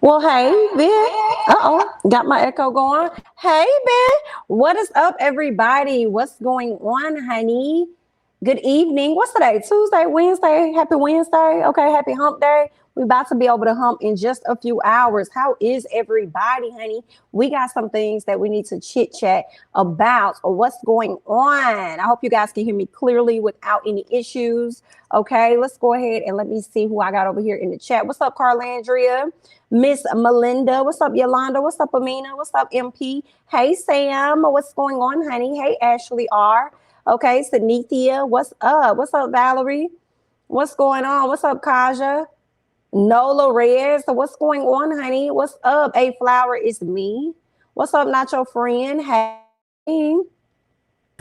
Well, hey, Ben. Got my echo going. Hey, Ben. What is up, everybody? What's going on, honey? Good evening. What's today? Tuesday, Wednesday. Happy Wednesday. Okay, happy hump day. We about to be over the hump in just a few hours. How is everybody, honey? We got some things that we need to chit chat about or what's going on. I hope you guys can hear me clearly without any issues. Okay, let's go ahead and let me see who I got over here in the chat. What's up, Carlandria? Miss Melinda. What's up, Yolanda? What's up, Amina? What's up, MP? Hey, Sam. What's going on, honey? Hey, Ashley R. Okay, Sanithia. What's up? What's up, Valerie? What's going on? What's up, Kaja? Nola Reyes. So what's going on, honey? What's up? A Flower is me. What's up, not your friend? Hey.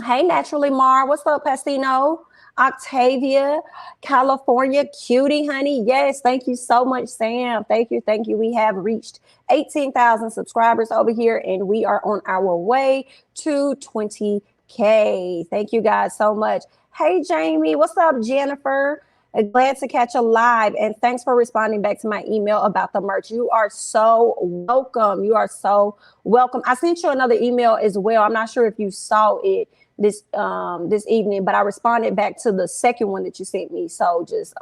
Hey, Naturally Mar. What's up, Pastino? Octavia, California, cutie, honey. Yes, thank you so much, Sam. Thank you, thank you. We have reached 18,000 subscribers over here, and we are on our way to 20K. Thank you guys so much. Hey, Jamie. What's up, Jennifer? Glad to catch you live, and thanks for responding back to my email about the merch. You are so welcome. You are so welcome. I sent you another email as well. I'm not sure if you saw it this evening, but I responded back to the second one that you sent me. So just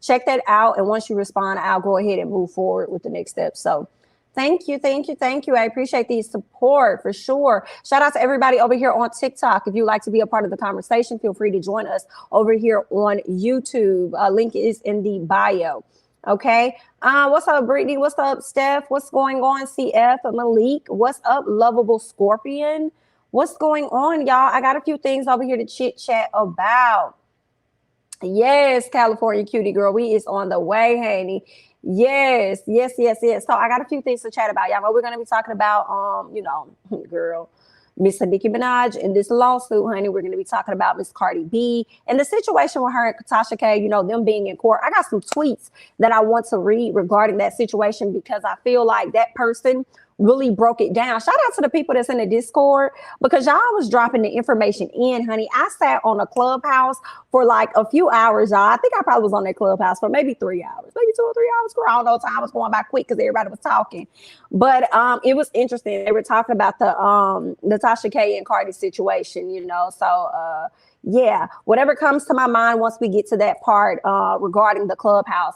check that out, and once you respond, I'll go ahead and move forward with the next step. So thank you. I appreciate the support for sure. Shout out to everybody over here on TikTok. If you'd like to be a part of the conversation, feel free to join us over here on YouTube. Link is in the bio. Okay. What's up, Brittany? What's up, Steph? What's going on, CF? Malik? What's up, Lovable Scorpion? What's going on, y'all? I got a few things over here to chit chat about. Yes, California cutie girl, we is on the way, honey. Yes. So I got a few things to chat about. Y'all know we're gonna be talking about girl, Miss Nicki Minaj and this lawsuit, honey. We're gonna be talking about Miss Cardi B and the situation with her and Tasha K, them being in court. I got some tweets that I want to read regarding that situation because I feel like that person really broke it down. Shout out to the people that's in the Discord because y'all was dropping the information in, honey. I sat on a Clubhouse for like a few hours, y'all. I think I probably was on that Clubhouse for maybe 3 hours, maybe 2 or 3 hours. Girl, I don't know. Time was going by quick because everybody was talking. But it was interesting. They were talking about the Tasha K and Cardi situation, So yeah, whatever comes to my mind once we get to that part regarding the Clubhouse,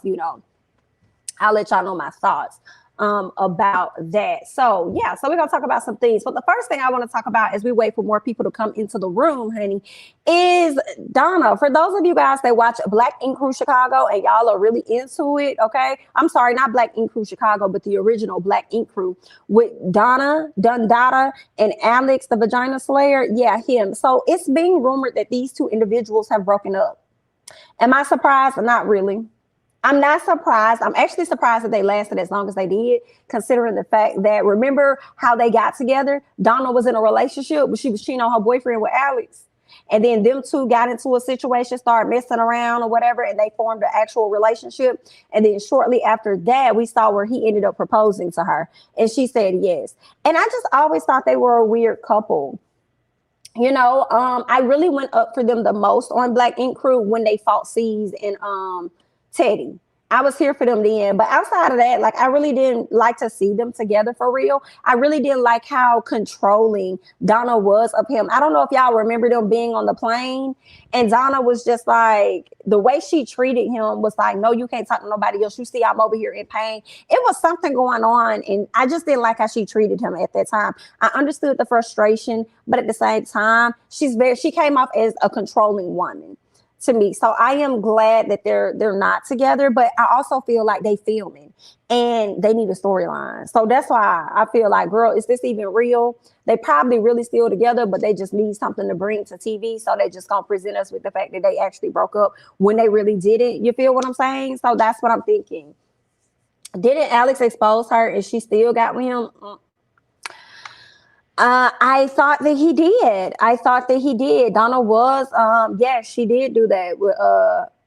I'll let y'all know my thoughts about that. So yeah, so we're gonna talk about some things. But the first thing I want to talk about as we wait for more people to come into the room, honey, is Donna. For those of you guys that watch Black Ink Crew Chicago and y'all are really into it, okay? I'm sorry, not Black Ink Crew Chicago, but the original Black Ink Crew with Dundada, and Alex, the Vagina Slayer. Yeah, him. So it's being rumored that these two individuals have broken up. Am I surprised? Not really. I'm not surprised. I'm actually surprised that they lasted as long as they did, considering the fact that, remember how they got together? Donna was in a relationship, but she was cheating on her boyfriend with Alex. And then them two got into a situation, started messing around or whatever, and they formed an actual relationship. And then shortly after that, we saw where he ended up proposing to her. And she said yes. And I just always thought they were a weird couple. I really went up for them the most on Black Ink Crew when they fought C's and Teddy. I was here for them then, but outside of that, like I really didn't like to see them together for real. I really didn't like how controlling Donna was of him. I don't know if y'all remember them being on the plane, and Donna was just like, the way she treated him was like, no, you can't talk to nobody else. You see, I'm over here in pain. It was something going on, and I just didn't like how she treated him at that time. I understood the frustration, but at the same time, she came off as a controlling woman to me. So I am glad that they're not together, but I also feel like they filming and they need a storyline. So that's why I feel like, girl, is this even real? They probably really still together, but they just need something to bring to TV. So they just gonna present us with the fact that they actually broke up when they really didn't. You feel what I'm saying? So that's what I'm thinking. Didn't Alex expose her and she still got with him? I thought that he did. Donna was, yes, she did do that with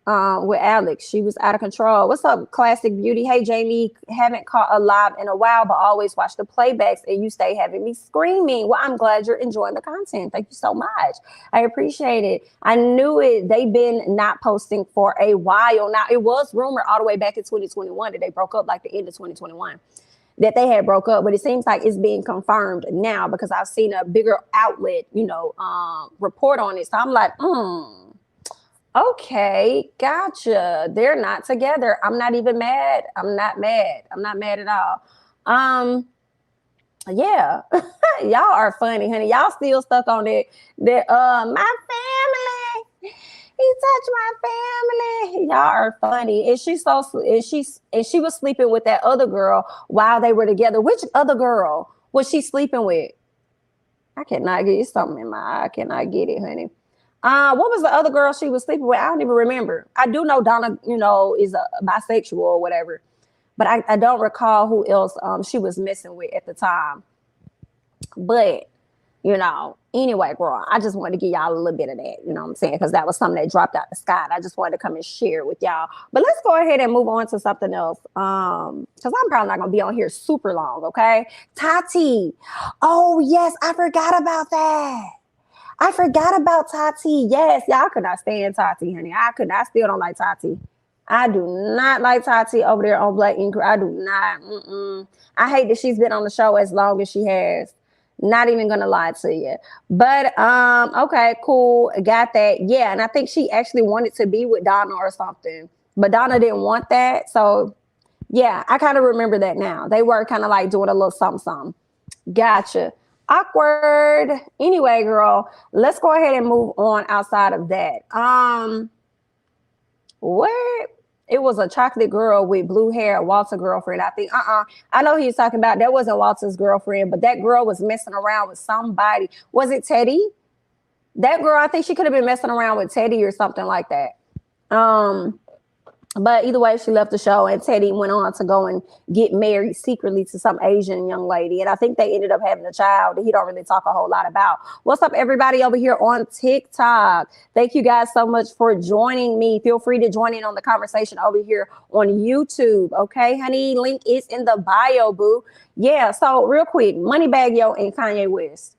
with Alex. She was out of control. What's up, Classic Beauty? Hey, Jamie, haven't caught a live in a while, but always watch the playbacks and you stay having me screaming. Well, I'm glad you're enjoying the content. Thank you so much. I appreciate it. I knew it. They've been not posting for a while now. It was rumored all the way back in 2021 that they broke up, like the end of 2021. That they had broke up, but it seems like it's being confirmed now because I've seen a bigger outlet, report on it. So I'm like, okay, gotcha. They're not together. I'm not even mad. I'm not mad. I'm not mad at all. Yeah, y'all are funny, honey. Y'all still stuck on that. My family. He touched my family. Y'all are funny. And she was sleeping with that other girl while they were together. Which other girl was she sleeping with? I cannot get something in my eye. I cannot get it, honey. What was the other girl she was sleeping with? I don't even remember. I do know Donna, is a bisexual or whatever, but I don't recall who else she was messing with at the time. But anyway, girl, I just wanted to give y'all a little bit of that, you know what I'm saying? Because that was something that dropped out the sky. And I just wanted to come and share with y'all. But let's go ahead and move on to something else. Because I'm probably not going to be on here super long, okay? Tati. Oh, yes, I forgot about that. I forgot about Tati. Yes, y'all could not stand Tati, honey. I still don't like Tati. I do not like Tati over there on Black Ink. I do not. I hate that she's been on the show as long as she has. Not even gonna lie to you. But okay, cool. Got that. Yeah, and I think she actually wanted to be with Donna or something. But Donna didn't want that. So yeah, I kind of remember that now. They were kind of like doing a little something. Gotcha. Awkward. Anyway, girl, let's go ahead and move on outside of that. What? It was a chocolate girl with blue hair, Walter girlfriend. I think, I know he's talking about that wasn't Walter's girlfriend, but that girl was messing around with somebody. Was it Teddy? That girl, I think she could have been messing around with Teddy or something like that. But either way, she left the show and Teddy went on to go and get married secretly to some Asian young lady. And I think they ended up having a child that he don't really talk a whole lot about. What's up, everybody over here on TikTok? Thank you guys so much for joining me. Feel free to join in on the conversation over here on YouTube. Okay, honey, link is in the bio, boo. Yeah, so real quick, Moneybagg Yo and Kanye West.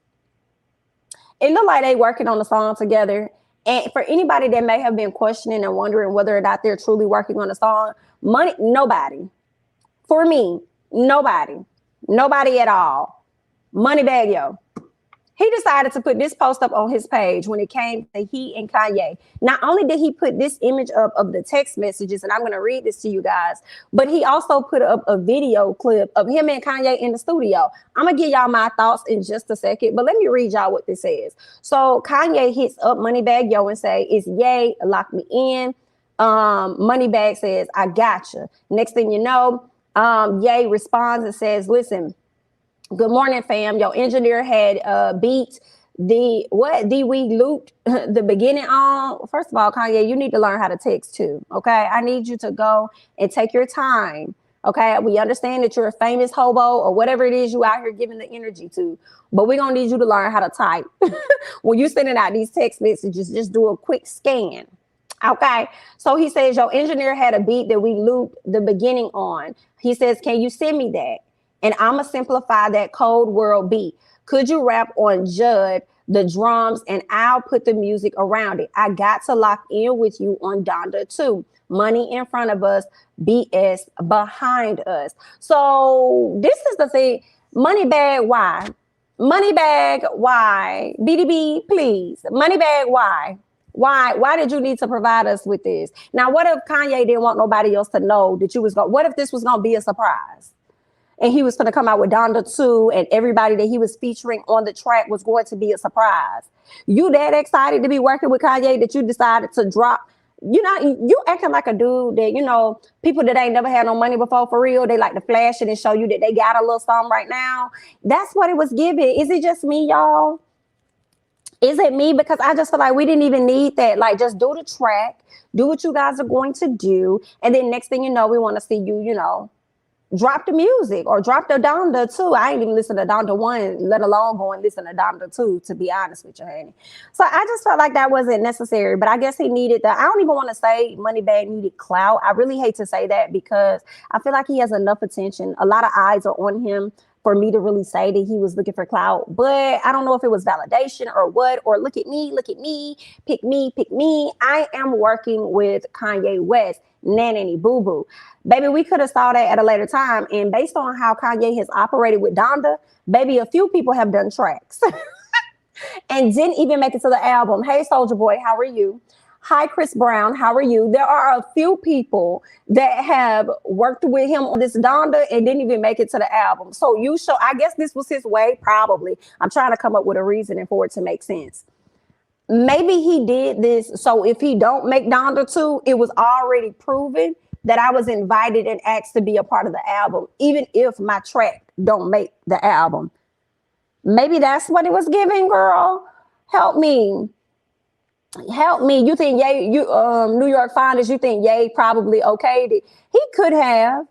It looked like they working on the song together. And for anybody that may have been questioning and wondering whether or not they're truly working on a song, nobody. For me, nobody at all. Moneybagg Yo. He decided to put this post up on his page when it came to he and Kanye. Not only did he put this image up of the text messages, and I'm going to read this to you guys, but he also put up a video clip of him and Kanye in the studio. I'm going to give y'all my thoughts in just a second, but let me read y'all what this says. So Kanye hits up Moneybagg Yo and say, it's yay, lock me in. Moneybagg says, I gotcha. Next thing you know, Ye responds and says, listen, good morning, fam. Your engineer had beat we looped the beginning on. First of all, Kanye, you need to learn how to text too. Okay, I need you to go and take your time. Okay, we understand that you're a famous hobo or whatever it is you out here giving the energy to, but we're gonna need you to learn how to type. When you're sending out these text messages, just do a quick scan. Okay, so he says your engineer had a beat that we looped the beginning on. He says, can you send me that? And I'm going to simplify that cold world beat. Could you rap on Judd, the drums, and I'll put the music around it. I got to lock in with you on Donda too. Money in front of us, BS behind us. So this is the thing. Moneybagg, why? Moneybagg, why? BDB, please. Moneybagg, why? Why did you need to provide us with this? Now, what if Kanye didn't want nobody else to know that you was going? What if this was going to be a surprise? And he was going to come out with Donda 2 and everybody that he was featuring on the track was going to be a surprise. You that excited to be working with Kanye that you decided to drop, you acting like a dude that, people that ain't never had no money before for real, they like to flash it and show you that they got a little something right now. That's what it was giving. Is it just me, y'all? Is it me? Because I just feel like we didn't even need that. Like, just do the track, do what you guys are going to do. And then next thing you know, we want to see you, drop the music or drop the Donda 2. I ain't even listen to Donda 1, let alone go and listen to Donda 2, to be honest with you, honey. So I just felt like that wasn't necessary, but I guess he needed I don't even want to say Moneybagg needed clout. I really hate to say that because I feel like he has enough attention. A lot of eyes are on him for me to really say that he was looking for clout. But I don't know if it was validation or what, or look at me, pick me, pick me. I am working with Kanye West, nanny boo boo. Baby, we could have saw that at a later time. And based on how Kanye has operated with Donda, baby, a few people have done tracks and didn't even make it to the album. Hey, Soulja Boy, how are you? Hi, Chris Brown, how are you? There are a few people that have worked with him on this Donda and didn't even make it to the album. So I guess this was his way, probably. I'm trying to come up with a reasoning for it to make sense. Maybe he did this so if he don't make Donda 2, it was already proven that I was invited and asked to be a part of the album, even if my track don't make the album. Maybe that's what it was giving, girl. Help me. You think Ye, New York Founders, you think Ye probably okayed it? He could have.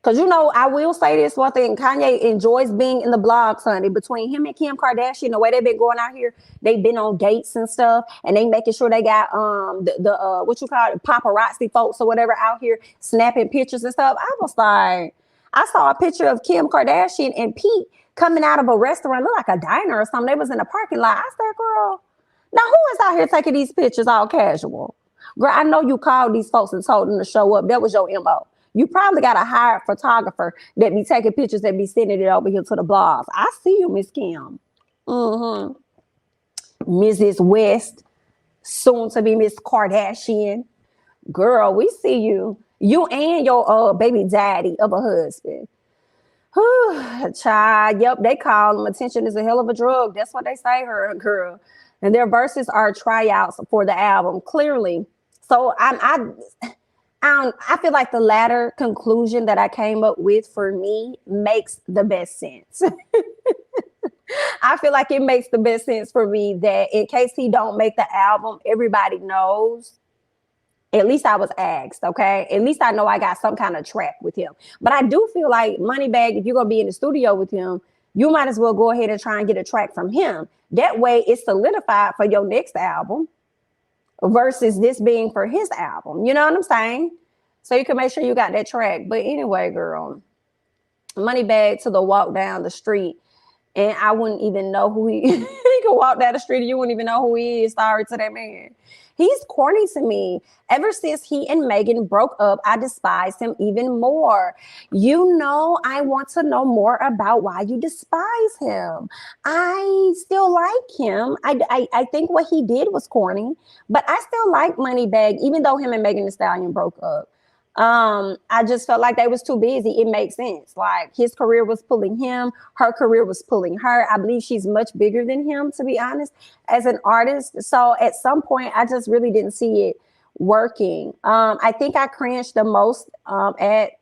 Because, I will say this one thing. Kanye enjoys being in the blogs, honey. Between him and Kim Kardashian, the way they've been going out here, they've been on dates and stuff, and they making sure they got what you call it, paparazzi folks or whatever out here snapping pictures and stuff. I was like, I saw a picture of Kim Kardashian and Pete coming out of a restaurant, look like a diner or something. They was in a parking lot. I said, girl, now who is out here taking these pictures all casual? Girl, I know you called these folks and told them to show up. That was your MO. You probably got a hired photographer that be taking pictures and be sending it over here to the blogs. I see you, Miss Kim. Mrs. West, soon to be Miss Kardashian. Girl, we see you. You and your baby daddy of a husband. Child, yep, they call them attention is a hell of a drug. That's what they say, her girl. And their verses are tryouts for the album, clearly. So I feel like the latter conclusion that I came up with for me makes the best sense. I feel like it makes the best sense for me that in case he don't make the album, everybody knows. At least I was asked, okay? At least I know I got some kind of track with him. But I do feel like Moneybagg, if you're going to be in the studio with him, you might as well go ahead and try and get a track from him. That way it's solidified for your next album versus this being for his album. You know what I'm saying? So you can make sure you got that track. But anyway, girl, Moneybagg to the walk down the street. And I wouldn't even know who he could walk down the street and you wouldn't even know who he is. Sorry to that man. He's corny to me. Ever since he and Megan broke up, I despise him even more. I want to know more about why you despise him. I still like him. I think what he did was corny, but I still like Moneybagg, even though him and Megan Thee Stallion broke up. I just felt like they was too busy. It makes sense. Like his career was pulling him, her career was pulling her. I believe she's much bigger than him, to be honest, as an artist. So at some point, I just really didn't see it working. I think I cringed the most I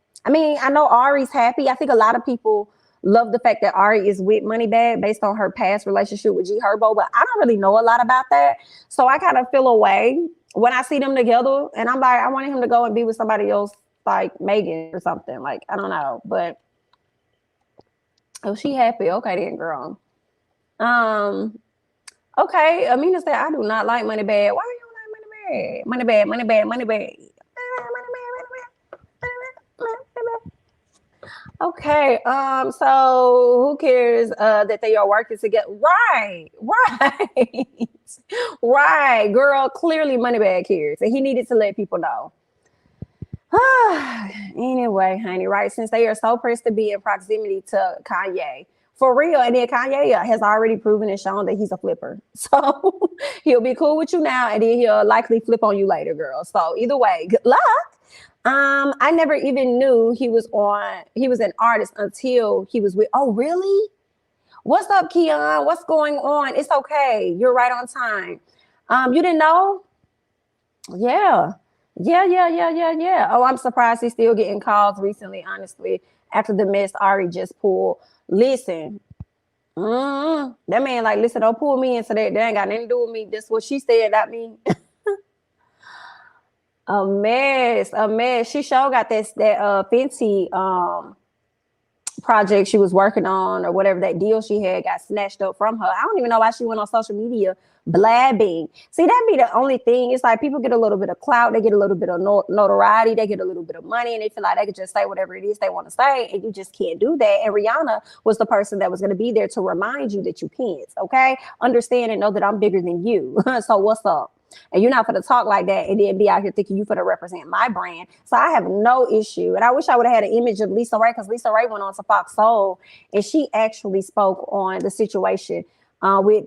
know Ari's happy. I think a lot of people love the fact that Ari is with Moneybagg based on her past relationship with G Herbo, but I don't really know a lot about that. So I kind of feel away when I see them together, and I'm like, I wanted him to go and be with somebody else, like Megan or something. Like, I don't know, but she happy? Okay, then, girl. Okay, Amina said, I do not like Moneybagg. Why do you like Moneybagg? Moneybagg. Okay, so who cares that they are working together? Right, girl. Clearly, Moneybagg cares, and he needed to let people know. Anyway, honey, right? Since they are so pressed to be in proximity to Kanye, for real, and then Kanye has already proven and shown that he's a flipper, so he'll be cool with you now, and then he'll likely flip on you later, girl. So either way, good luck. I never even knew he was an artist until he was with, oh, really? What's up, Keon? What's going on? It's okay. You're right on time. You didn't know? Yeah. Oh, I'm surprised he's still getting calls recently, honestly, after the mess Ari just pulled. Listen, that man like, listen, don't pull me into that. That ain't got nothing to do with me. That's what she said, not me. A mess, a mess. She sure got that Fenty project she was working on or whatever that deal she had got snatched up from her. I don't even know why she went on social media blabbing. See, that be the only thing. It's like people get a little bit of clout, they get a little bit of notoriety, they get a little bit of money, and they feel like they could just say whatever it is they want to say, and you just can't do that. And Rihanna was the person that was going to be there to remind you that you can't. Okay, understand and know that I'm bigger than you. So what's up? And you're not going to talk like that and then be out here thinking you're going to represent my brand. So I have no issue. And I wish I would have had an image of Lisa Ray, because Lisa Ray went on to Fox Soul and she actually spoke on the situation with,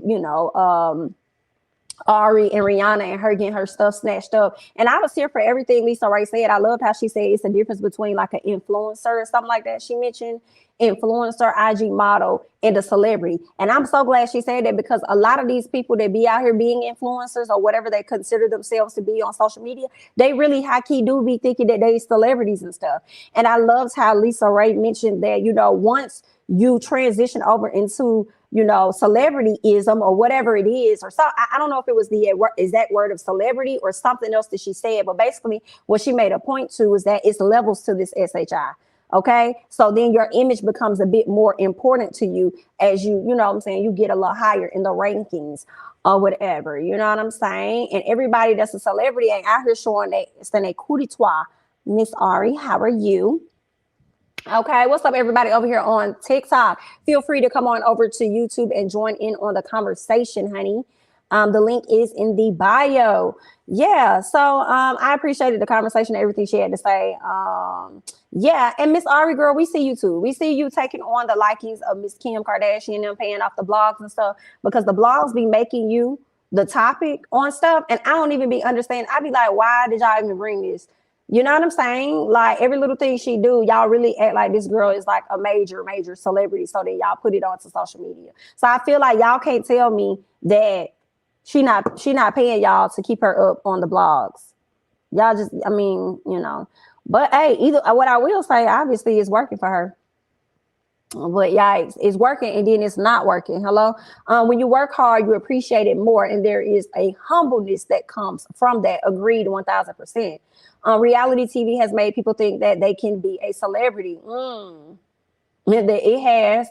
Ari and Rihanna and her getting her stuff snatched up. And I was here for everything Lisa Ray said. I loved how she said it's a difference between like an influencer or something like that. She mentioned influencer, IG model, and a celebrity. And I'm so glad she said that, because a lot of these people that be out here being influencers or whatever they consider themselves to be on social media, they really high-key do be thinking that they celebrities and stuff. And I loved how Lisa Ray mentioned that, once you transition over into celebrityism or whatever it is, or so I don't know if it was the exact word of celebrity or something else that she said, but basically what she made a point to is that it's levels to this SHI. Okay, so then your image becomes a bit more important to you as you know what I'm saying, you get a lot higher in the rankings or whatever, you know what I'm saying? And everybody that's a celebrity ain't out here showing that it's in a coup d'etat. Miss Ari, how are you? Okay, what's up, everybody over here on TikTok? Feel free to come on over to YouTube and join in on the conversation, honey. The link is in the bio. Yeah, so I appreciated the conversation, everything she had to say. Yeah, and Miss Ari, girl, we see you too. We see you taking on the likings of Miss Kim Kardashian and them, paying off the blogs and stuff, because the blogs be making you the topic on stuff, and I don't even be understanding. I be like, why did y'all even bring this? You know what I'm saying? Like every little thing she do, y'all really act like this girl is like a major, major celebrity. So then y'all put it onto social media. So I feel like y'all can't tell me that she not paying y'all to keep her up on the blogs. Y'all just, I mean, But hey, either what I will say, obviously, is working for her. But yikes, it's working and then it's not working. Hello. When you work hard, you appreciate it more, and there is a humbleness that comes from that. Agreed, 1000%. Reality TV has made people think that they can be a celebrity. That it has,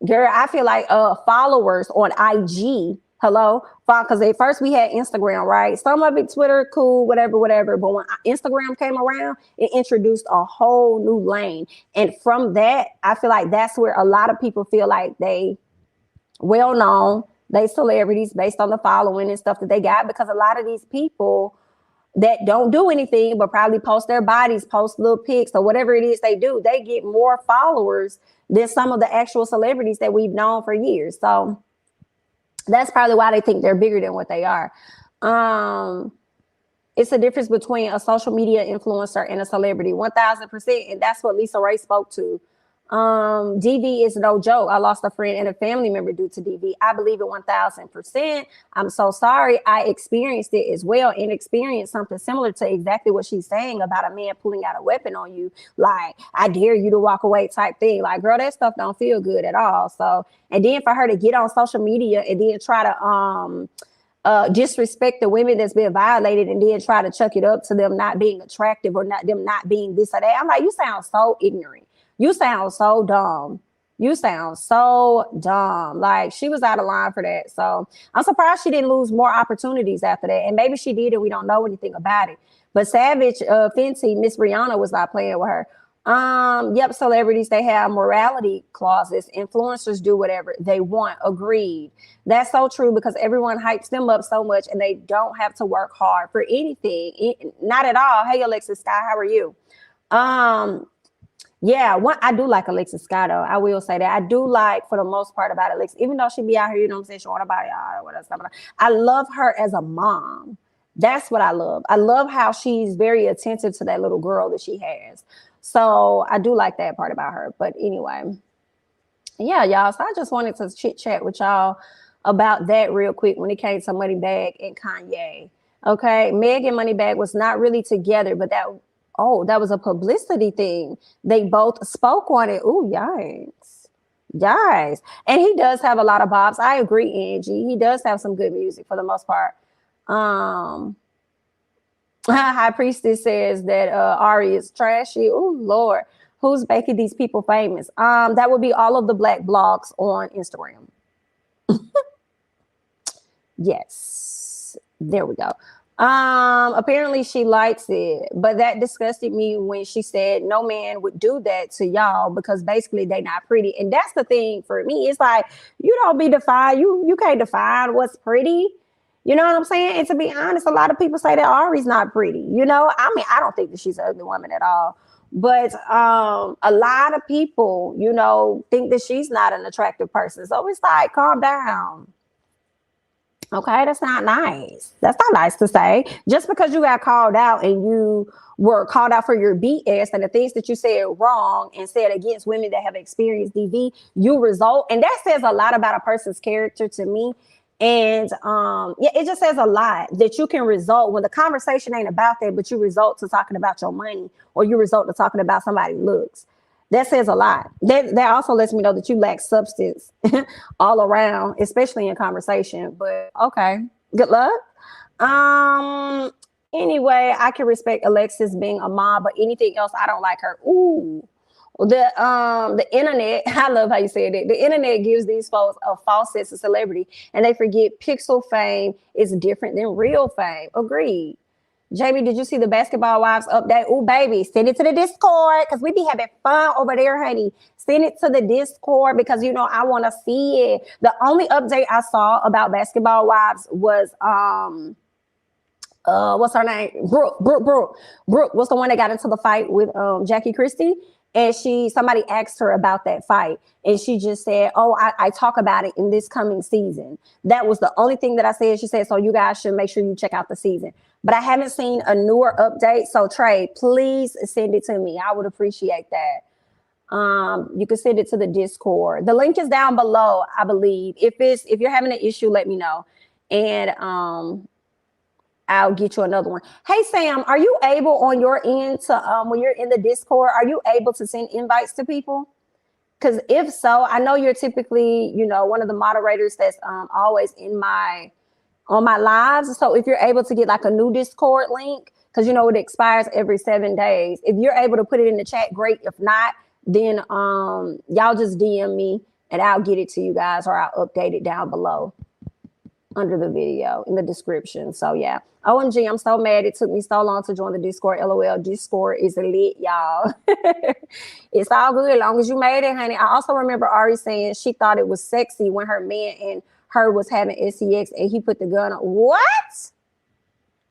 girl. I feel like followers on IG. Hello, because at first we had Instagram, right? Some of it Twitter, cool, whatever. But when Instagram came around, it introduced a whole new lane. And from that, I feel like that's where a lot of people feel like they well known, they celebrities based on the following and stuff that they got, because a lot of these people that don't do anything but probably post their bodies, post little pics or whatever it is they do, they get more followers than some of the actual celebrities that we've known for years. So that's probably why they think they're bigger than what they are. It's a difference between a social media influencer and a celebrity, 1000%. And that's what Lisa Ray spoke to. DV is no joke. I lost a friend and a family member due to DV. I believe it 1000%. I'm so sorry. I experienced it as well, and experienced something similar to exactly what she's saying about a man pulling out a weapon on you. Like, I dare you to walk away type thing. Like, girl, that stuff don't feel good at all. So, and then for her to get on social media and then try to, disrespect the women that's been violated and then try to chuck it up to them not being attractive or not being this or that. I'm like, you sound so ignorant. You sound so dumb. You sound so dumb. Like, she was out of line for that. So I'm surprised she didn't lose more opportunities after that. And maybe she did, and we don't know anything about it. But Savage, Fenty, Miss Rihanna was not playing with her. Yep, celebrities, they have morality clauses. Influencers do whatever they want. Agreed. That's so true, because everyone hypes them up so much and they don't have to work hard for anything. Not at all. Hey, Alexis Sky, how are you? Yeah, I do like Alexis Scott, though. I will say that. I do like, for the most part, about Alexis, even though she be out here, you know what I'm saying, she want to buy y'all or whatever. I love her as a mom. That's what I love. I love how she's very attentive to that little girl that she has. So I do like that part about her. But anyway, yeah, y'all. So I just wanted to chit chat with y'all about that real quick when it came to Moneybagg and Kanye. Okay, Meg and Moneybagg was not really together, but that was a publicity thing. They both spoke on it. Ooh, yikes. Yikes. And he does have a lot of bops. I agree, Angie. He does have some good music for the most part. High Priestess says that Ari is trashy. Oh Lord, who's making these people famous? That would be all of the black blogs on Instagram. Yes, there we go. Apparently she likes it, but that disgusted me when she said no man would do that to y'all because basically they not pretty. And that's the thing for me. It's like you don't be defined. You can't define what's pretty. You know what I'm saying? And to be honest, a lot of people say that Ari's not pretty. You know, I mean, I don't think that she's an ugly woman at all. But a lot of people, you know, think that she's not an attractive person. So it's like, calm down. Okay, that's not nice. That's not nice to say. Just because you got called out and you were called out for your BS and the things that you said wrong and said against women that have experienced DV, you result. And that says a lot about a person's character to me. And yeah, it just says a lot that you can result when the conversation ain't about that, but you result to talking about your money or you result to talking about somebody's looks. That says a lot. That also lets me know that you lack substance all around, especially in conversation. But okay, good luck. Anyway, I can respect Alexis being a mom, but anything else, I don't like her. Ooh. The internet, I love how you said it. The internet gives these folks a false sense of celebrity and they forget pixel fame is different than real fame. Agreed. Jamie, did you see the Basketball Wives update? Oh, baby, send it to the Discord because we be having fun over there, honey. Send it to the Discord because, you know, I want to see it. The only update I saw about Basketball Wives was, what's her name? Brooke. Brooke was the one that got into the fight with Jackie Christie. And somebody asked her about that fight. And she just said, oh, I talk about it in this coming season. That was the only thing that I said. She said, so you guys should make sure you check out the season. But I haven't seen a newer update. So Trey, please send it to me. I would appreciate that. You can send it to the Discord. The link is down below, I believe. If you're having an issue, let me know. And I'll get you another one. Hey, Sam, are you able on your end to, when you're in the Discord, are you able to send invites to people? Because if so, I know you're typically, you know, one of the moderators that's always on my lives. So if you're able to get like a new Discord link, because, you know, it expires every 7 days. If you're able to put it in the chat, great. If not, then y'all just DM me and I'll get it to you guys or I'll update it down below under the video in the description. So yeah. OMG, I'm so mad it took me so long to join the Discord. LOL, Discord is lit, y'all. It's all good as long as you made it, honey. I also remember Ari saying she thought it was sexy when her man and her was having SEX and he put the gun on. What?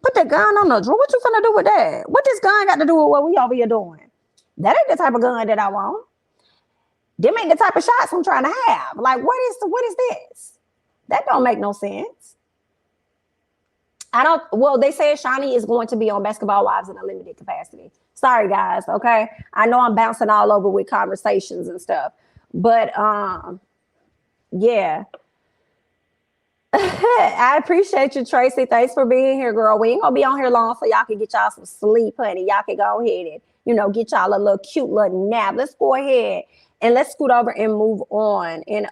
Put the gun on the drawer? What you finna do with that? What this gun got to do with what we over here doing? That ain't the type of gun that I want. Them ain't the type of shots I'm trying to have. Like, what is this? That don't make no sense. Well, they said Shani is going to be on Basketball Wives in a limited capacity. Sorry, guys, okay? I know I'm bouncing all over with conversations and stuff. But, yeah. I appreciate you, Tracy. Thanks for being here, girl. We ain't going to be on here long so y'all can get y'all some sleep, honey. Y'all can go ahead and, you know, get y'all a little cute little nap. Let's go ahead and let's scoot over and move on. And,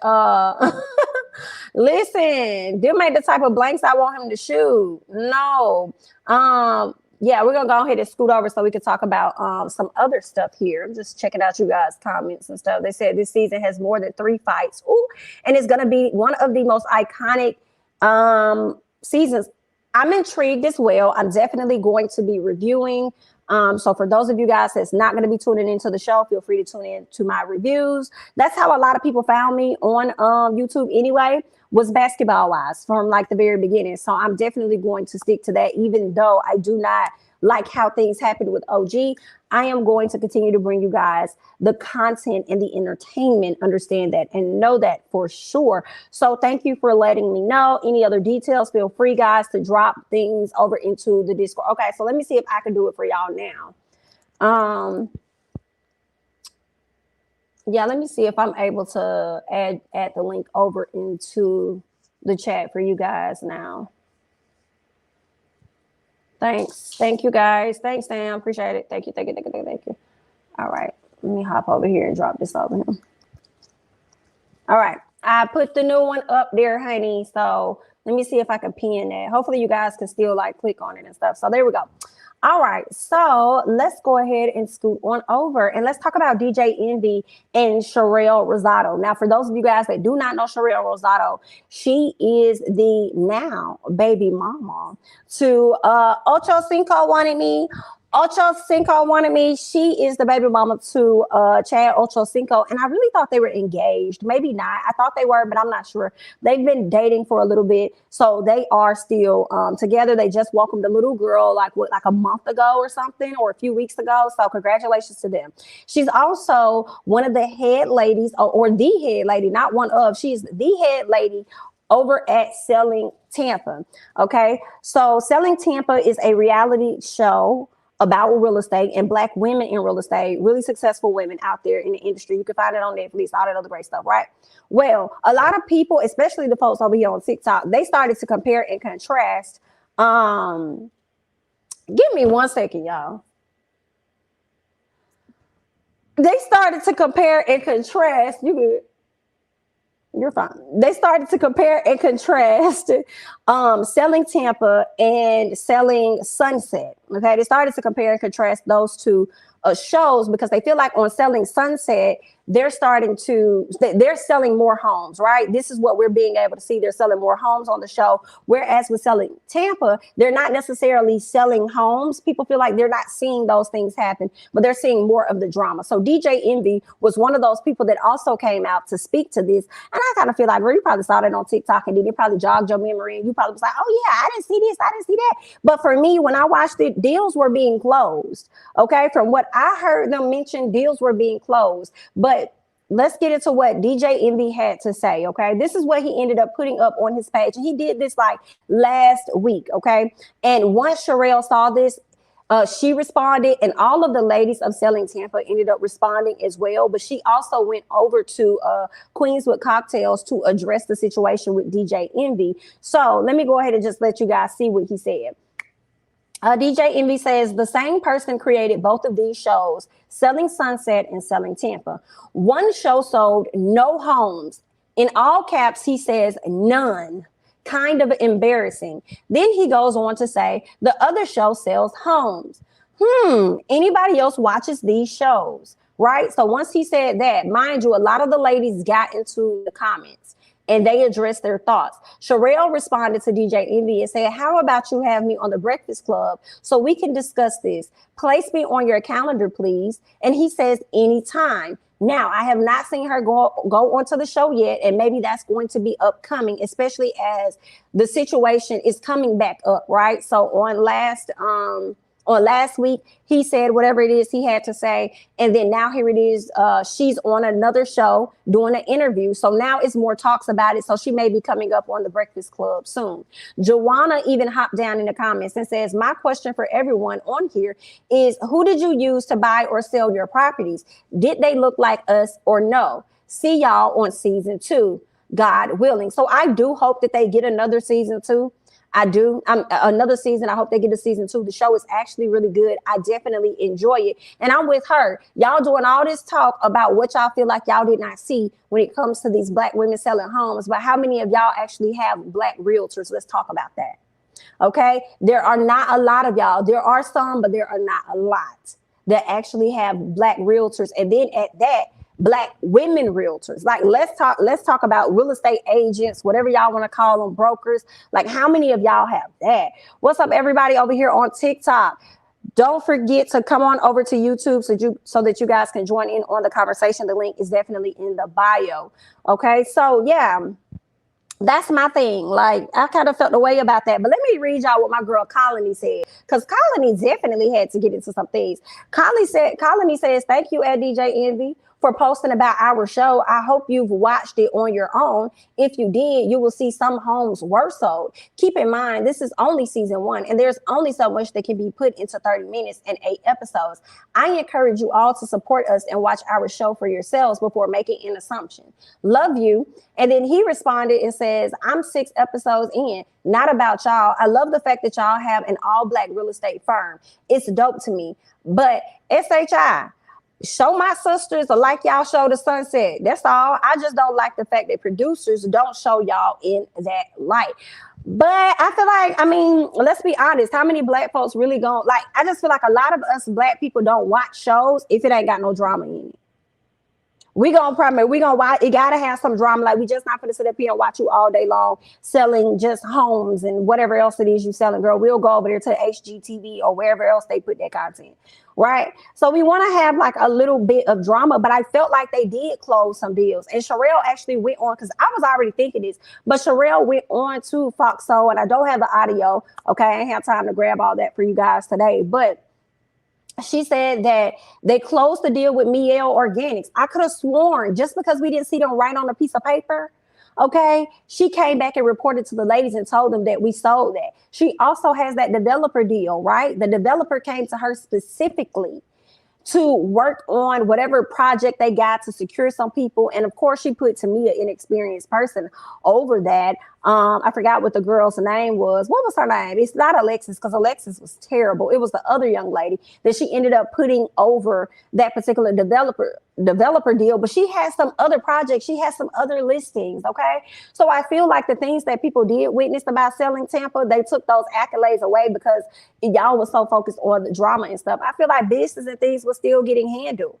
listen, them ain't the type of blanks I want him to shoot. No. Yeah, we're gonna go ahead and scoot over so we can talk about some other stuff here. I'm just checking out you guys' comments and stuff. They said this season has more than 3 fights. Ooh, and it's gonna be one of the most iconic seasons. I'm intrigued as well. I'm definitely going to be reviewing. So for those of you guys that's not going to be tuning into the show, feel free to tune in to my reviews. That's how a lot of people found me on YouTube anyway, was Basketball Wives from like the very beginning. So I'm definitely going to stick to that, even though I do not like how things happened with OG. I am going to continue to bring you guys the content and the entertainment, understand that and know that for sure. So thank you for letting me know. Any other details, feel free, guys, to drop things over into the Discord. Okay, so let me see if I can do it for y'all now. Yeah, let me see if I'm able to add the link over into the chat for you guys now. Thanks. Thank you, guys. Thanks, Sam. Appreciate it. Thank you. All right. Let me hop over here and drop this over here. All right. I put the new one up there, honey. So let me see if I can pin that. Hopefully you guys can still like click on it and stuff. So there we go. All right, so let's go ahead and scoot on over and let's talk about DJ Envy and Sherelle Rosado. Now, for those of you guys that do not know Sherelle Rosado, she is the now baby mama to Ocho Cinco Wanted Me. Ocho Cinco Wanted Me. She is the baby mama to Chad Ocho Cinco, and I really thought they were engaged. Maybe not. I thought they were, but I'm not sure. They've been dating for a little bit, so they are still together. They just welcomed a little girl like a month ago or something, or a few weeks ago. So congratulations to them. She's also one of the head ladies, or the head lady, not one of. She's the head lady over at Selling Tampa. Okay, so Selling Tampa is a reality show about real estate and Black women in real estate, really successful women out there in the industry. You can find it on Netflix, all that other great stuff, right? Well, a lot of people, especially the folks over here on TikTok, they started to compare and contrast. Give me 1 second, y'all. They started to compare and contrast. You're fine. They started to compare and contrast Selling Tampa and Selling Sunset. Okay, they started to compare and contrast those two shows because they feel like on Selling Sunset, they're selling more homes, right? This is what we're being able to see. They're selling more homes on the show. Whereas with Selling Tampa, they're not necessarily selling homes. People feel like they're not seeing those things happen, but they're seeing more of the drama. So DJ Envy was one of those people that also came out to speak to this. And I kind of feel like, well, you probably saw that on TikTok and then it probably jogged your memory. And you probably was like, oh yeah, I didn't see this, I didn't see that. But for me, when I watched it, deals were being closed. Okay, from what I heard them mention, deals were being closed. But let's get into what DJ Envy had to say, okay? This is what he ended up putting up on his page. And he did this like last week, okay? And once Sherelle saw this, she responded, and all of the ladies of Selling Tampa ended up responding as well. But she also went over to Queens with Cocktails to address the situation with DJ Envy. So let me go ahead and just let you guys see what he said. DJ Envy says the same person created both of these shows, Selling Sunset and Selling Tampa. One show sold no homes. In all caps, he says none. Kind of embarrassing. Then he goes on to say the other show sells homes. Anybody else watches these shows, right? So once he said that, mind you, a lot of the ladies got into the comments and they addressed their thoughts. Sherelle responded to DJ Envy and said, how about you have me on the Breakfast Club so we can discuss this? Place me on your calendar, please. And he says, anytime. Now, I have not seen her go onto the show yet, and maybe that's going to be upcoming, especially as the situation is coming back up, right? So on last week, he said whatever it is he had to say. And then now here it is. She's on another show doing an interview. So now it's more talks about it. So she may be coming up on the Breakfast Club soon. Joanna even hopped down in the comments and says, my question for everyone on here is, who did you use to buy or sell your properties? Did they look like us or no? See y'all on season 2, God willing. So I do hope that they get another season 2. I do. Another season. I hope they get a season 2. The show is actually really good. I definitely enjoy it. And I'm with her. Y'all doing all this talk about what y'all feel like y'all did not see when it comes to these Black women selling homes. But how many of y'all actually have Black realtors? Let's talk about that. Okay. There are not a lot of y'all. There are some, but there are not a lot that actually have Black realtors. And then at that, Black women realtors. Like, let's talk about real estate agents, whatever y'all want to call them, brokers. Like, how many of y'all have that? What's up, everybody over here on TikTok? Don't forget to come on over to YouTube so that you guys can join in on the conversation. The link is definitely in the bio. Okay, so yeah, that's my thing. Like, I kind of felt the way about that. But let me read y'all what my girl Colony said, because Colony definitely had to get into some things. Colony says, thank you, at DJ Envy, for posting about our show. I hope you've watched it on your own. If you did, you will see some homes were sold. Keep in mind, this is only season 1, and there's only so much that can be put into 30 minutes and 8 episodes. I encourage you all to support us and watch our show for yourselves before making an assumption. Love you. And then he responded and says, I'm 6 episodes in. Not about y'all. I love the fact that y'all have an all Black real estate firm. It's dope to me. But SHI, show my sisters like y'all show the sunset. That's all. I just don't like the fact that producers don't show y'all in that light. But I feel like, I mean, let's be honest. How many black folks really going like? I just feel like a lot of us black people don't watch shows if it ain't got no drama in it. We gonna watch. It gotta have some drama. Like we just not gonna sit up here and watch you all day long selling just homes and whatever else it is you selling, girl. We'll go over there to HGTV or wherever else they put that content, right? So we want to have like a little bit of drama. But I felt like they did close some deals, and Sherelle actually went on because I was already thinking this, but Sherelle went on to Fox Soul, and I don't have the audio. Okay, I ain't have time to grab all that for you guys today, but she said that they closed the deal with Miel Organics. I could have sworn just because we didn't see them write on a piece of paper, okay, she came back and reported to the ladies and told them that we sold that. She also has that developer deal, right? The developer came to her specifically to work on whatever project they got to secure some people. And of course, she put Tamia, inexperienced person, over that. I forgot what the girl's name was. What was her name? It's not Alexis, because Alexis was terrible. It was the other young lady that she ended up putting over that particular developer deal. But she has some other projects. She has some other listings. Okay. So I feel like the things that people did witness about selling Tampa, they took those accolades away because y'all was so focused on the drama and stuff. I feel like business and things were still getting handled.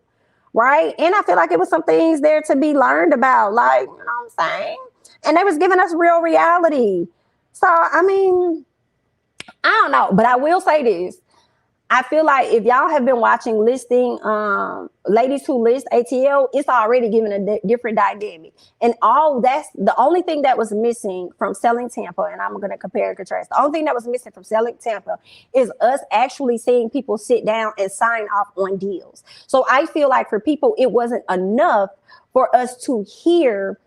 Right. And I feel like it was some things there to be learned about, like, you know what I'm saying? And they was giving us real reality. So, I mean, I don't know, but I will say this. I feel like if y'all have been watching listing, ladies who list ATL, it's already giving a different dynamic. And that's the only thing that was missing from selling Tampa. And I'm going to compare and contrast. The only thing that was missing from selling Tampa is us actually seeing people sit down and sign off on deals. So I feel like for people, it wasn't enough for us to hear.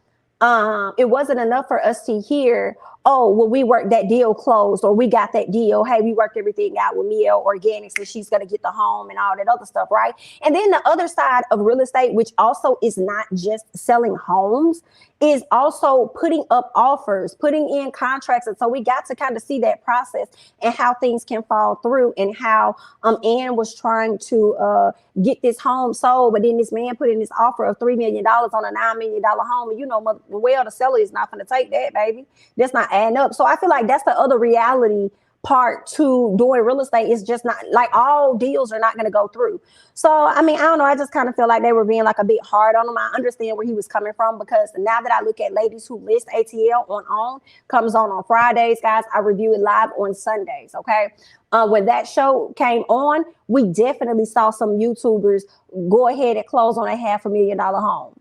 It wasn't enough for us to hear, oh, well, we worked that deal closed, or we got that deal. Hey, we worked everything out with Miel Organics and she's going to get the home and all that other stuff, right? And then the other side of real estate, which also is not just selling homes, is also putting up offers, putting in contracts. And so we got to kind of see that process and how things can fall through, and how Ann was trying to get this home sold, but then this man put in this offer of $3 million on a $9 million home. And you know, well, the seller is not going to take that, baby. That's not adding up. So I feel like that's the other reality part to doing real estate. Is just not like all deals are not going to go through. So, I mean, I don't know. I just kind of feel like they were being like a bit hard on him. I understand where he was coming from, because now that I look at ladies who list ATL on comes on Fridays, guys, I review it live on Sundays. Okay. When that show came on, we definitely saw some YouTubers go ahead and close on a $500,000 home.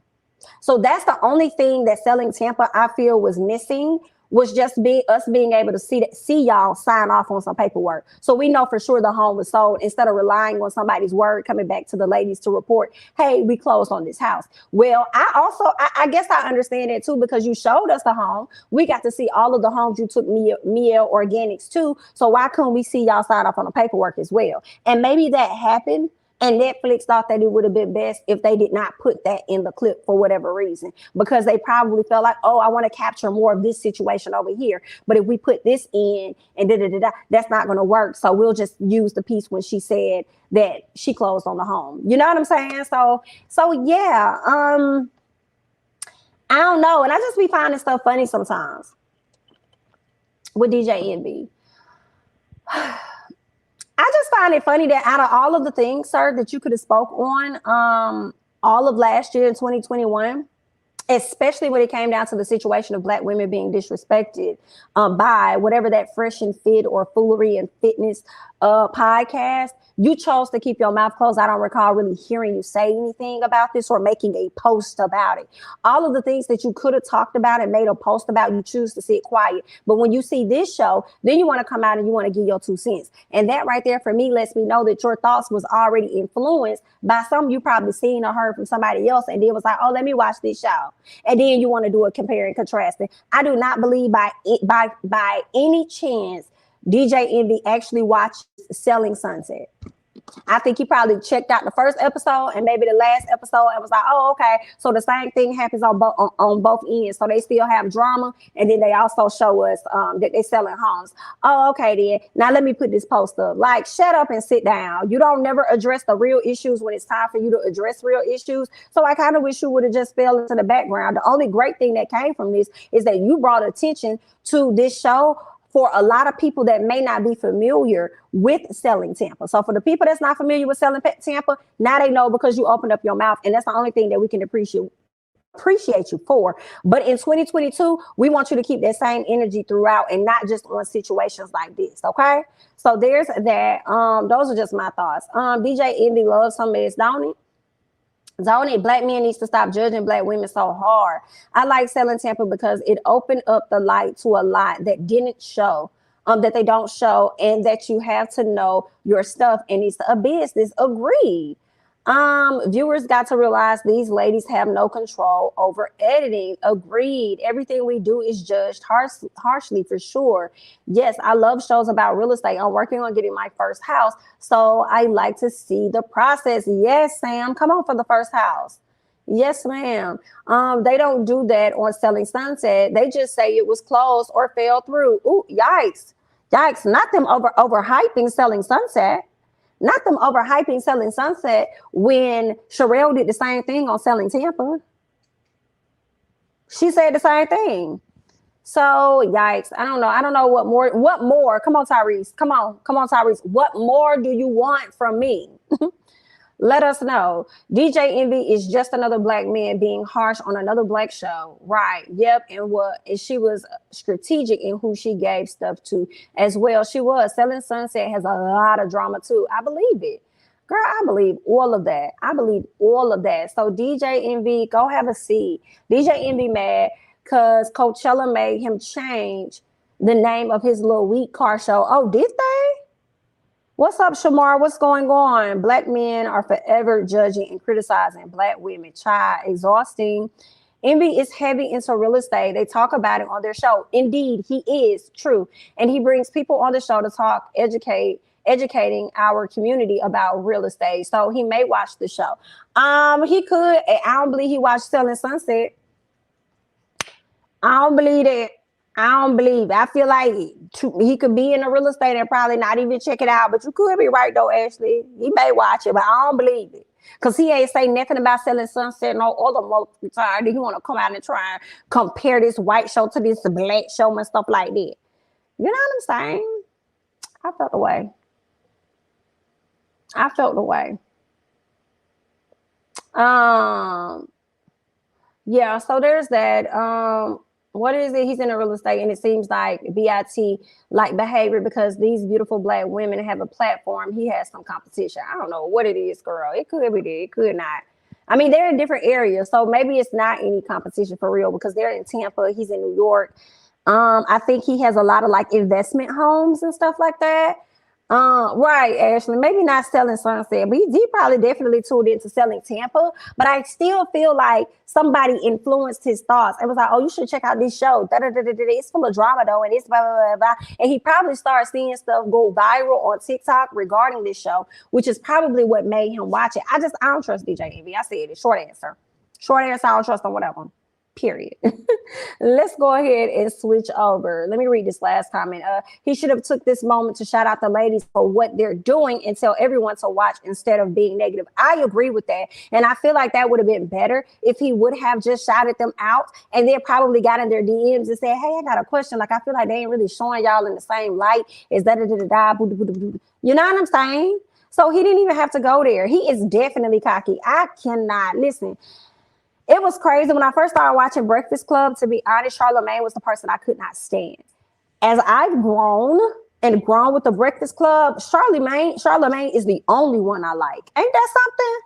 So that's the only thing that selling Tampa, I feel, was missing, was just being able to see y'all sign off on some paperwork. So we know for sure the home was sold, instead of relying on somebody's word coming back to the ladies to report, hey, we closed on this house. Well, I guess I understand that too, because you showed us the home. We got to see all of the homes you took Miel Organics to. So why couldn't we see y'all sign off on the paperwork as well? And maybe that happened, and Netflix thought that it would have been best if they did not put that in the clip for whatever reason, because they probably felt like, oh, I want to capture more of this situation over here. But if we put this in and that's not going to work. So we'll just use the piece when she said that she closed on the home. You know what I'm saying? So yeah, I don't know. And I just be finding stuff funny sometimes with DJ Envy. I just find it funny that out of all of the things, sir, that you could have spoke on all of last year in 2021, especially when it came down to the situation of Black women being disrespected by whatever that Fresh and Fit or Foolery and Fitness podcast, you chose to keep your mouth closed. I don't recall really hearing you say anything about this or making a post about it. All of the things that you could have talked about and made a post about, you choose to sit quiet. But when you see this show, then you want to come out and you want to give your 2 cents. And that right there for me lets me know that your thoughts was already influenced by something you probably seen or heard from somebody else, and then was like, oh, let me watch this show. And then you want to do a compare and contrasting. I do not believe by any chance DJ Envy actually watched Selling Sunset. I think he probably checked out the first episode and maybe the last episode and was like, oh, okay. So the same thing happens on both ends. So they still have drama, and then they also show us that they're selling homes. Oh, okay then. Now let me put this post up. Like, shut up and sit down. You don't never address the real issues when it's time for you to address real issues. So I kind of wish you would have just fell into the background. The only great thing that came from this is that you brought attention to this show for a lot of people that may not be familiar with selling Tampa. So for the people that's not familiar with selling Tampa, now they know because you opened up your mouth, and that's the only thing that we can appreciate you for. But in 2022, we want you to keep that same energy throughout and not just on situations like this, okay? So there's that. Those are just my thoughts. DJ Envy loves some mess, don't he? Zoni, black men needs to stop judging black women so hard. I like selling Tampa because it opened up the light to a lot that didn't show, that they don't show, and that you have to know your stuff, and it's a business. Agreed. Viewers got to realize these ladies have no control over editing. Agreed. Everything we do is judged harshly for sure. Yes, I love shows about real estate. I'm working on getting my first house, so I like to see the process. Yes, Sam, come on for the first house. Yes, ma'am. They don't do that on Selling Sunset. They just say it was closed or fell through. Ooh, yikes. Yikes. Not them overhyping Selling Sunset. Not them overhyping Selling Sunset when Sherelle did the same thing on Selling Tampa. She said the same thing. So, yikes. I don't know. I don't know what more. Come on, Tyrese. Come on, Tyrese. What more do you want from me? Let us know. DJ Envy is just another black man being harsh on another black show. Right. Yep. And she was strategic in who she gave stuff to as well. She was. Selling Sunset has a lot of drama too. I believe it. Girl, I believe all of that. So DJ Envy, go have a seat. DJ Envy mad because Coachella made him change the name of his little week car show. Oh, did they? What's up, Shamar? What's going on? Black men are forever judging and criticizing black women. Child, exhausting. Envy is heavy into real estate. They talk about it on their show. Indeed, he is true. And he brings people on the show to talk, educating our community about real estate. So he may watch the show. He could. I don't believe he watched Selling Sunset. I don't believe that. I feel like he could be in the real estate and probably not even check it out. But you could be right though, Ashley. He may watch it, but I don't believe it. Because he ain't say nothing about Selling Sunset no other multiple time. He want to come out and try and compare this white show to this black show and stuff like that. You know what I'm saying? I felt the way. Yeah, so there's that. What is it? He's in the real estate, and it seems like BIT like behavior because these beautiful black women have a platform. He has some competition. I don't know what it is, girl. It could be there. It could not. I mean, they're in different areas, so maybe it's not any competition for real because they're in Tampa. He's in New York. I think he has a lot of like investment homes and stuff like that. Right, Ashley. Maybe not Selling Sunset, but he probably definitely tuned into Selling Tampa. But I still feel like somebody influenced his thoughts. It was like, oh, you should check out this show. It's full of drama though, and it's blah, blah, blah, blah. And he probably started seeing stuff go viral on TikTok regarding this show, which is probably what made him watch it. I don't trust DJ Envy. I said it. Short answer. I don't trust him. Whatever. Period. Let's go ahead and switch over. Let me read this last comment. He should have took this moment to shout out the ladies for what they're doing and tell everyone to watch instead of being negative. I agree with that. And I feel like that would have been better if he would have just shouted them out and they probably got in their DMs and said, hey, I got a question. Like, I feel like they ain't really showing y'all in the same light. Is that you know what I'm saying? So he didn't even have to go there. He is definitely cocky. I cannot listen. It was crazy when I first started watching Breakfast Club. To be honest, Charlamagne was the person I could not stand. As I've grown with the Breakfast Club, Charlamagne is the only one I like. Ain't that something?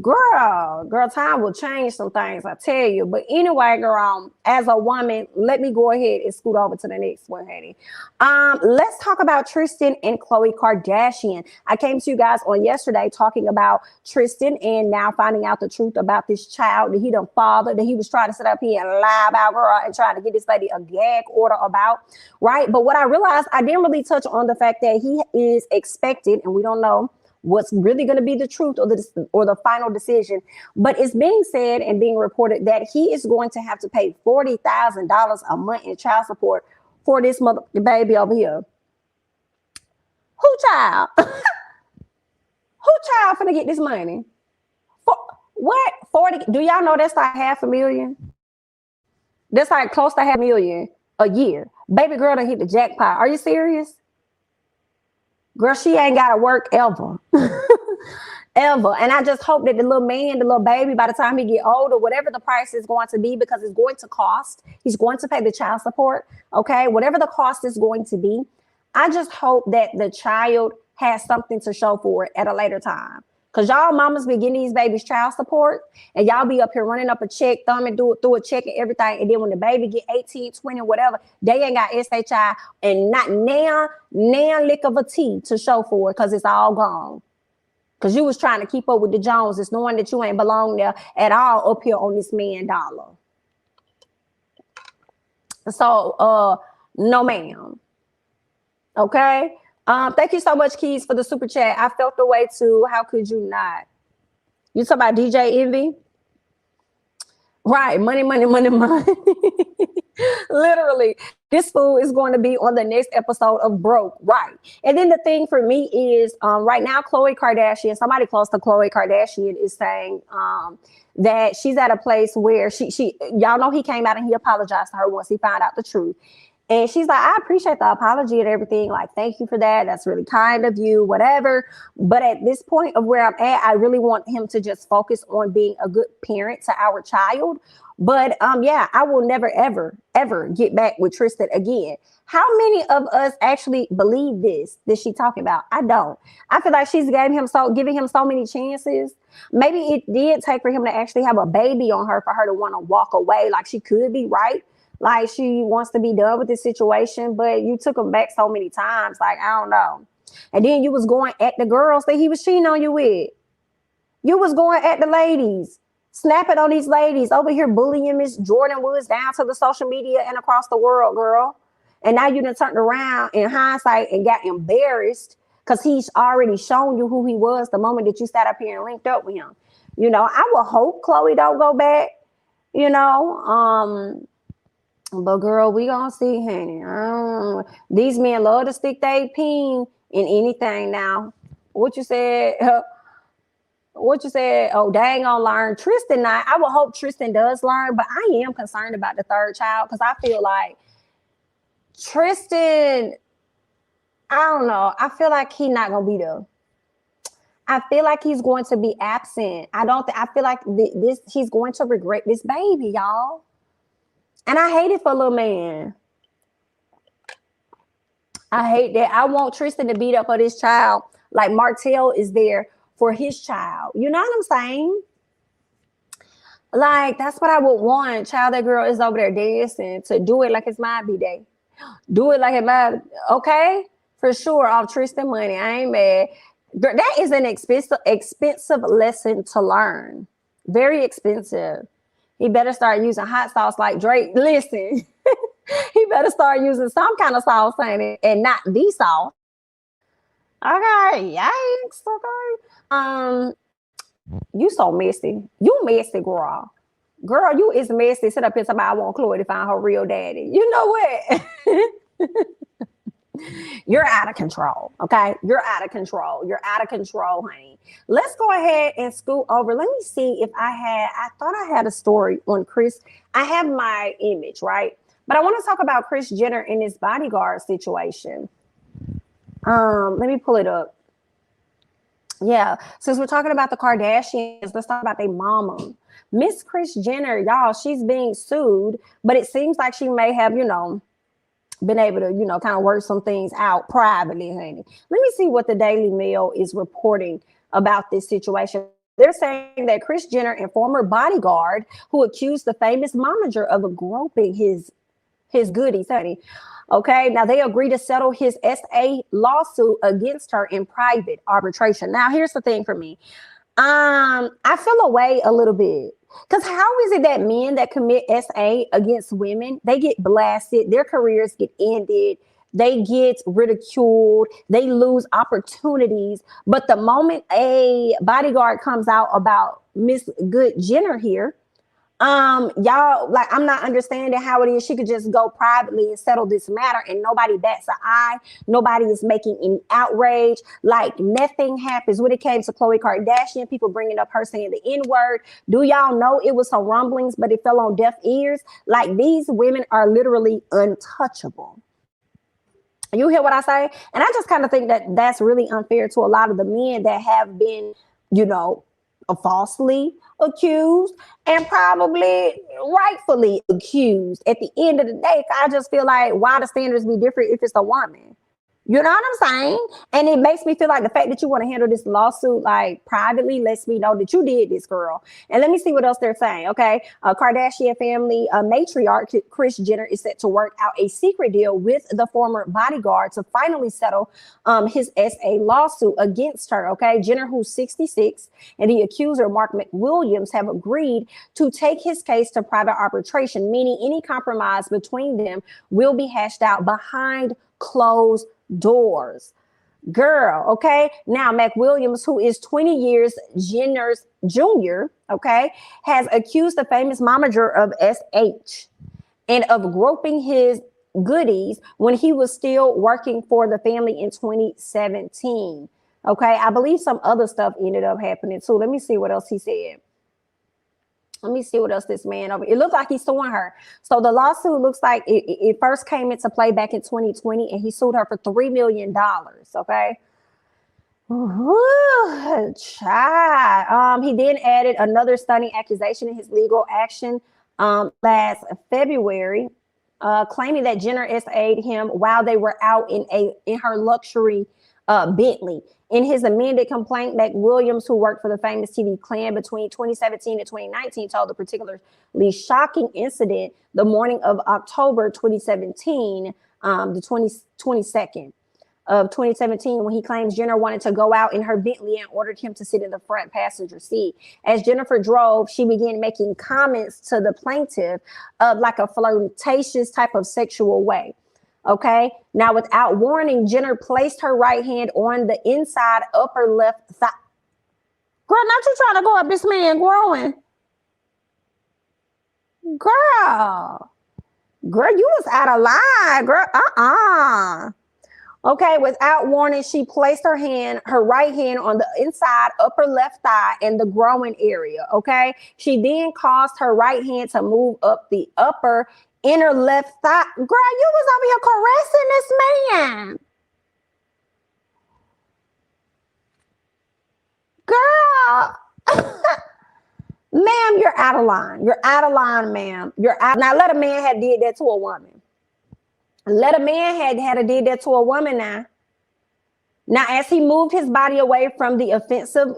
Girl, time will change some things, I tell you. But anyway, girl, as a woman, let me go ahead and scoot over to the next one, honey. Let's talk about Tristan and Khloe Kardashian. I came to you guys on yesterday talking about Tristan and now finding out the truth about this child that he done fathered, that he was trying to sit up here and lie about, girl, and trying to get this lady a gag order about, right? But what I realized, I didn't really touch on the fact that he is expected, and we don't know what's really going to be the truth or the final decision. But it's being said and being reported that he is going to have to pay $40,000 a month in child support for this mother baby over here. Who child? Who child finna get this money? For what? 40? Do y'all know that's like $500,000? That's like close to $500,000 a year. Baby girl done hit the jackpot. Are you serious? Girl, she ain't gotta work ever. Ever. And I just hope that the little man, the little baby, by the time he get older, whatever the price is going to be, because it's going to cost, he's going to pay the child support. Okay. Whatever the cost is going to be, I just hope that the child has something to show for it at a later time. Because y'all mamas be getting these babies child support, and y'all be up here running up a check, thumbing through a check and everything. And then when the baby get 18, 20, whatever, they ain't got SHI and not now lick of a tea to show for it, because it's all gone. Because you was trying to keep up with the Joneses, knowing that you ain't belong there at all up here on this $1 million. So, no ma'am. Okay. Thank you so much, Keys, for the super chat. I felt the way too. How could you not? You talking about DJ Envy? Right. Money. Literally, this fool is going to be on the next episode of Broke. Right. And then the thing for me is right now, Khloe Kardashian, somebody close to Khloe Kardashian is saying that she's at a place where she y'all know he came out and he apologized to her once he found out the truth. And she's like, I appreciate the apology and everything. Like, thank you for that. That's really kind of you, whatever. But at this point of where I'm at, I really want him to just focus on being a good parent to our child. But yeah, I will never, ever get back with Tristan again. How many of us actually believe this she's talking about? I don't. I feel like she's giving him so many chances. Maybe it did take for him to actually have a baby on her for her to want to walk away. Like, she could be right. Like, she wants to be done with this situation, but you took him back so many times. Like, I don't know. And then you was going at the girls that he was cheating on you with. You was going at the ladies, snapping on these ladies, over here bullying Miss Jordan Woods down to the social media and across the world, girl. And now you done turned around in hindsight and got embarrassed because he's already shown you who he was the moment that you sat up here and linked up with him. You know, I will hope Khloe don't go back, you know, but girl, we gonna see, honey. These men love to stick their peen in anything now. What you said? What you said? Oh, they ain't gonna learn. Tristan, I will hope Tristan does learn, but I am concerned about the third child because I feel like Tristan, I don't know. I feel like he's not gonna be there. I feel like he's going to be absent. I feel like he's going to regret this baby, y'all. And I hate it for little man. I hate that. I want Tristan to be there for this child like Martell is there for his child. You know what I'm saying? Like, that's what I would want. Child, that girl is over there dancing, to do it like it's my B-day. Do it like it's my, okay? For sure, off Tristan money. I ain't mad. That is an expensive lesson to learn. Very expensive. He better start using hot sauce like Drake. Listen, he better start using some kind of sauce, honey, and not the sauce. Okay, yikes. Okay. You so messy. You messy, girl. Girl, you is messy. Sit up here somebody I want Khloe to find her real daddy. You know what? You're out of control. Okay. You're out of control. You're out of control, honey. Let's go ahead and scoot over. Let me see if I thought I had a story on Kris. I have my image, right? But I want to talk about Kris Jenner in this Bodyguard situation. Let me pull it up. Yeah. Since we're talking about the Kardashians, let's talk about their mama. Miss Kris Jenner, y'all, she's being sued, but it seems like she may have, you know, been able to, you know, kind of work some things out privately, honey. Let me see what the Daily Mail is reporting about this situation. They're saying that Kris Jenner and former Bodyguard, who accused the famous momager of groping his goodies, honey. Okay, now they agreed to settle his SA lawsuit against her in private arbitration. Now, here's the thing for me. I feel away a little bit. Because how is it that men that commit SA against women, they get blasted, their careers get ended, they get ridiculed, they lose opportunities. But the moment a bodyguard comes out about Miss Good Jenner here, y'all, like, I'm not understanding how it is she could just go privately and settle this matter and nobody bats an eye, nobody is making any outrage, like nothing happens. When it came to Khloe Kardashian, people bringing up her saying the N-word. Do y'all know it was some rumblings, but it fell on deaf ears? Like, these women are literally untouchable. You hear what I say? And I just kind of think that that's really unfair to a lot of the men that have been, you know, falsely accused and probably rightfully accused. At the end of the day, I just feel like, why the standards be different if it's a woman? You know what I'm saying? And it makes me feel like the fact that you want to handle this lawsuit like privately lets me know that you did this, girl. And let me see what else they're saying. Okay. Kardashian family matriarch Kris Jenner is set to work out a secret deal with the former bodyguard to finally settle his SA lawsuit against her. Okay. Jenner, who's 66, and the accuser, Mark McWilliams, have agreed to take his case to private arbitration, meaning any compromise between them will be hashed out behind closed doors. Girl, okay? Now, McWilliams, who is 20 years Jenner's junior, okay, has accused the famous momager of SH and of groping his goodies when he was still working for the family in 2017. Okay, I believe some other stuff ended up happening too. Let me see what else he said. Let me see what else this man over. It looks like he's suing her. So the lawsuit looks like it first came into play back in 2020, and he sued her for $3 million. Okay. Ooh, child. He then added another stunning accusation in his legal action last February, claiming that Jenner SA'd him while they were out in her luxury Bentley. In his amended complaint, McWilliams, who worked for the famous TV clan between 2017 and 2019, told the particularly shocking incident the morning of October 2017, the 22nd of 2017, when he claims Jenner wanted to go out in her Bentley and ordered him to sit in the front passenger seat. As Jennifer drove, she began making comments to the plaintiff of like a flirtatious type of sexual way. Okay. Now, without warning, Jenner placed her right hand on the inside upper left thigh. Girl, not you trying to go up this man growing. Girl, you was out of line, girl. Okay, without warning, she placed her right hand on the inside upper left thigh and the growing area. Okay. She then caused her right hand to move up the upper inner left thigh. Girl, you was over here caressing this man. Girl. Ma'am, you're out of line. You're out of line, ma'am. You're out. Now, let a man have did that to a woman. Let a man had did that to a woman now. Now, as he moved his body away from the offensive,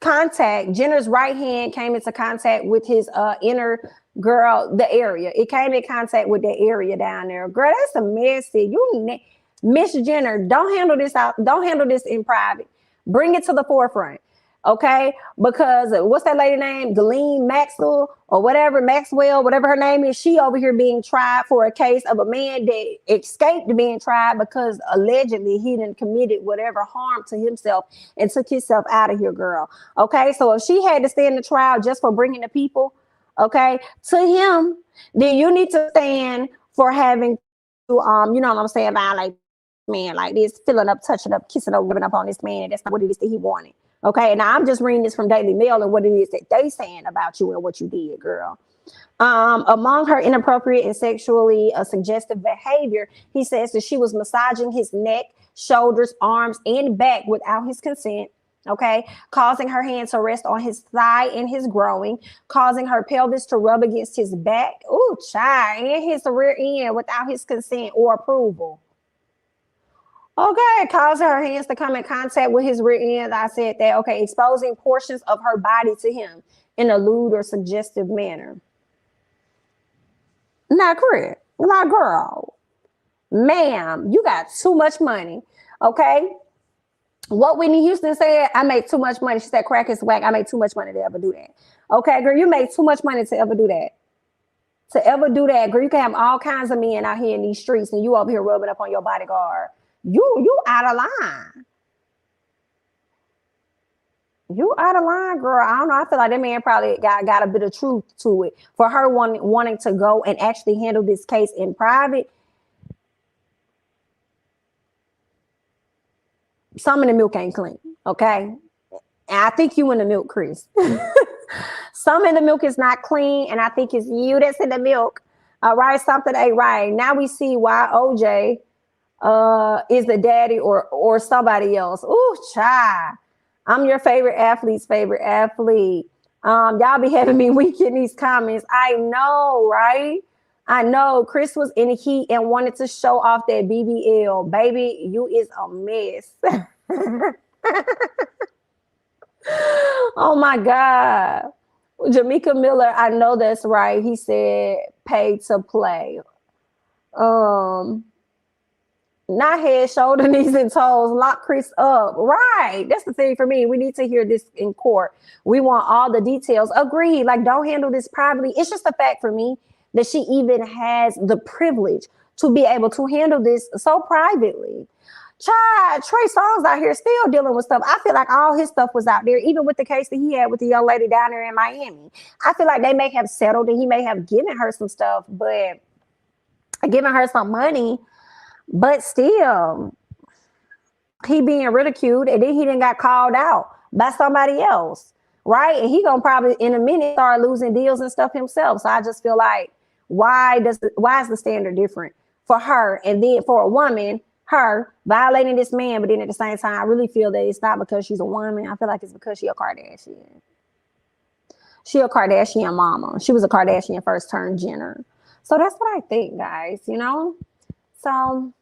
contact, Jenner's right hand came into contact with his inner the area. It came in contact with that area down there. Girl, that's a messy. Miss Jenner, don't handle this out. Don't handle this in private. Bring it to the forefront. Okay, because what's that lady name? Ghislaine Maxwell or whatever, Maxwell, whatever her name is. She over here being tried for a case of a man that escaped being tried because allegedly he done committed whatever harm to himself and took himself out of here, girl. Okay, so if she had to stand the trial just for bringing the people, okay, to him, then you need to stand for having to, you know what I'm saying, violate man like this, filling up, touching up, kissing up, rubbing up on this man, and that's not what it is that he wanted. Okay, now I'm just reading this from Daily Mail and what it is that they saying about you and what you did, girl. Among her inappropriate and sexually suggestive behavior, he says that she was massaging his neck, shoulders, arms, and back without his consent. Okay, causing her hand to rest on his thigh and his growing, causing her pelvis to rub against his back, ooh, child, and his rear end without his consent or approval. Okay, causing her hands to come in contact with his rear end. I said that. Okay, exposing portions of her body to him in a lewd or suggestive manner. Now, Chris, my girl, ma'am, you got too much money. Okay. What Whitney Houston said, I make too much money. She said, crack is whack. I make too much money to ever do that. Okay, girl, you make too much money to ever do that. to ever do that, girl. You can have all kinds of men out here in these streets, and you over here rubbing up on your bodyguard. You out of line. You out of line, girl. I don't know. I feel like that man probably got a bit of truth to it. For her wanting to go and actually handle this case in private, some of the milk ain't clean, okay? And I think you in the milk, Kris. Some of the milk is not clean, and I think it's you that's in the milk. All right, something ain't right. Now we see why OJ is the daddy or somebody else. Ooh, child. I'm your favorite athlete's favorite athlete. Y'all be having me weak in these comments. I know, right? I know. Kris was in the heat and wanted to show off that BBL. Baby, you is a mess. Oh my God. Jamaica Miller, I know that's right. He said pay to play. Not head, shoulder, knees, and toes. Lock Kris up. Right. That's the thing for me. We need to hear this in court. We want all the details. Agreed. Like, don't handle this privately. It's just a fact for me that she even has the privilege to be able to handle this so privately. Child, Trey Songz out here still dealing with stuff. I feel like all his stuff was out there, even with the case that he had with the young lady down there in Miami. I feel like they may have settled and he may have given her some stuff, but giving her some money. But still, he being ridiculed, and then he done got called out by somebody else, right? And he gonna probably in a minute start losing deals and stuff himself. So I just feel like, why is the standard different for her, and then for a woman, her violating this man, but then at the same time, I really feel that it's not because she's a woman. I feel like it's because she a Kardashian. She a Kardashian mama. She was a Kardashian first turned Jenner. So that's what I think, guys. You know. So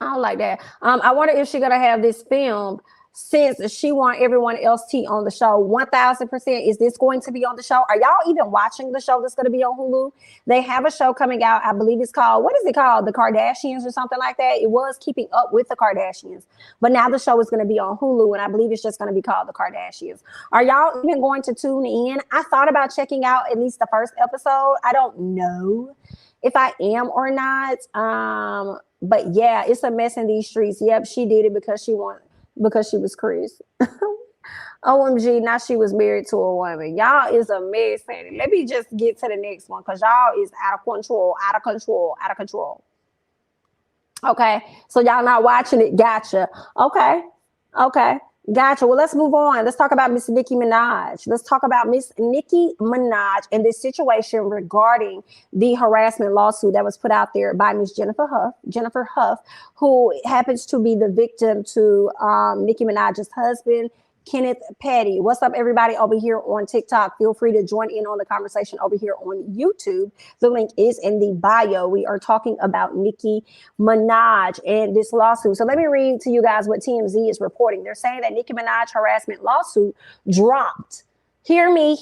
I don't like that. I wonder if she's gonna have this filmed since she want everyone else on the show. 1000%. Is this going to be on the show? Are y'all even watching the show that's going to be on Hulu? They have a show coming out. I believe it's called, what is it called? The Kardashians or something like that. It was Keeping Up with the Kardashians, but now the show is going to be on Hulu, and I believe it's just going to be called The Kardashians. Are y'all even going to tune in? I thought about checking out at least the first episode. I don't know if I am or not. But yeah, it's a mess in these streets. Yep, she did it because she was Kris. OMG, now she was married to a woman. Y'all is a mess. Let me just get to the next one because y'all is out of control. Okay, so y'all not watching it. Gotcha. Okay. Gotcha. Well, let's move on. Let's talk about Miss Nicki Minaj. Let's talk about Miss Nicki Minaj and this situation regarding the harassment lawsuit that was put out there by Miss Jennifer Huff, who happens to be the victim to Nicki Minaj's husband, Kenneth Petty. What's up, everybody over here on TikTok? Feel free to join in on the conversation over here on YouTube. The link is in the bio. We are talking about Nicki Minaj and this lawsuit. So let me read to you guys what TMZ is reporting. They're saying that Nicki Minaj harassment lawsuit dropped. Hear me.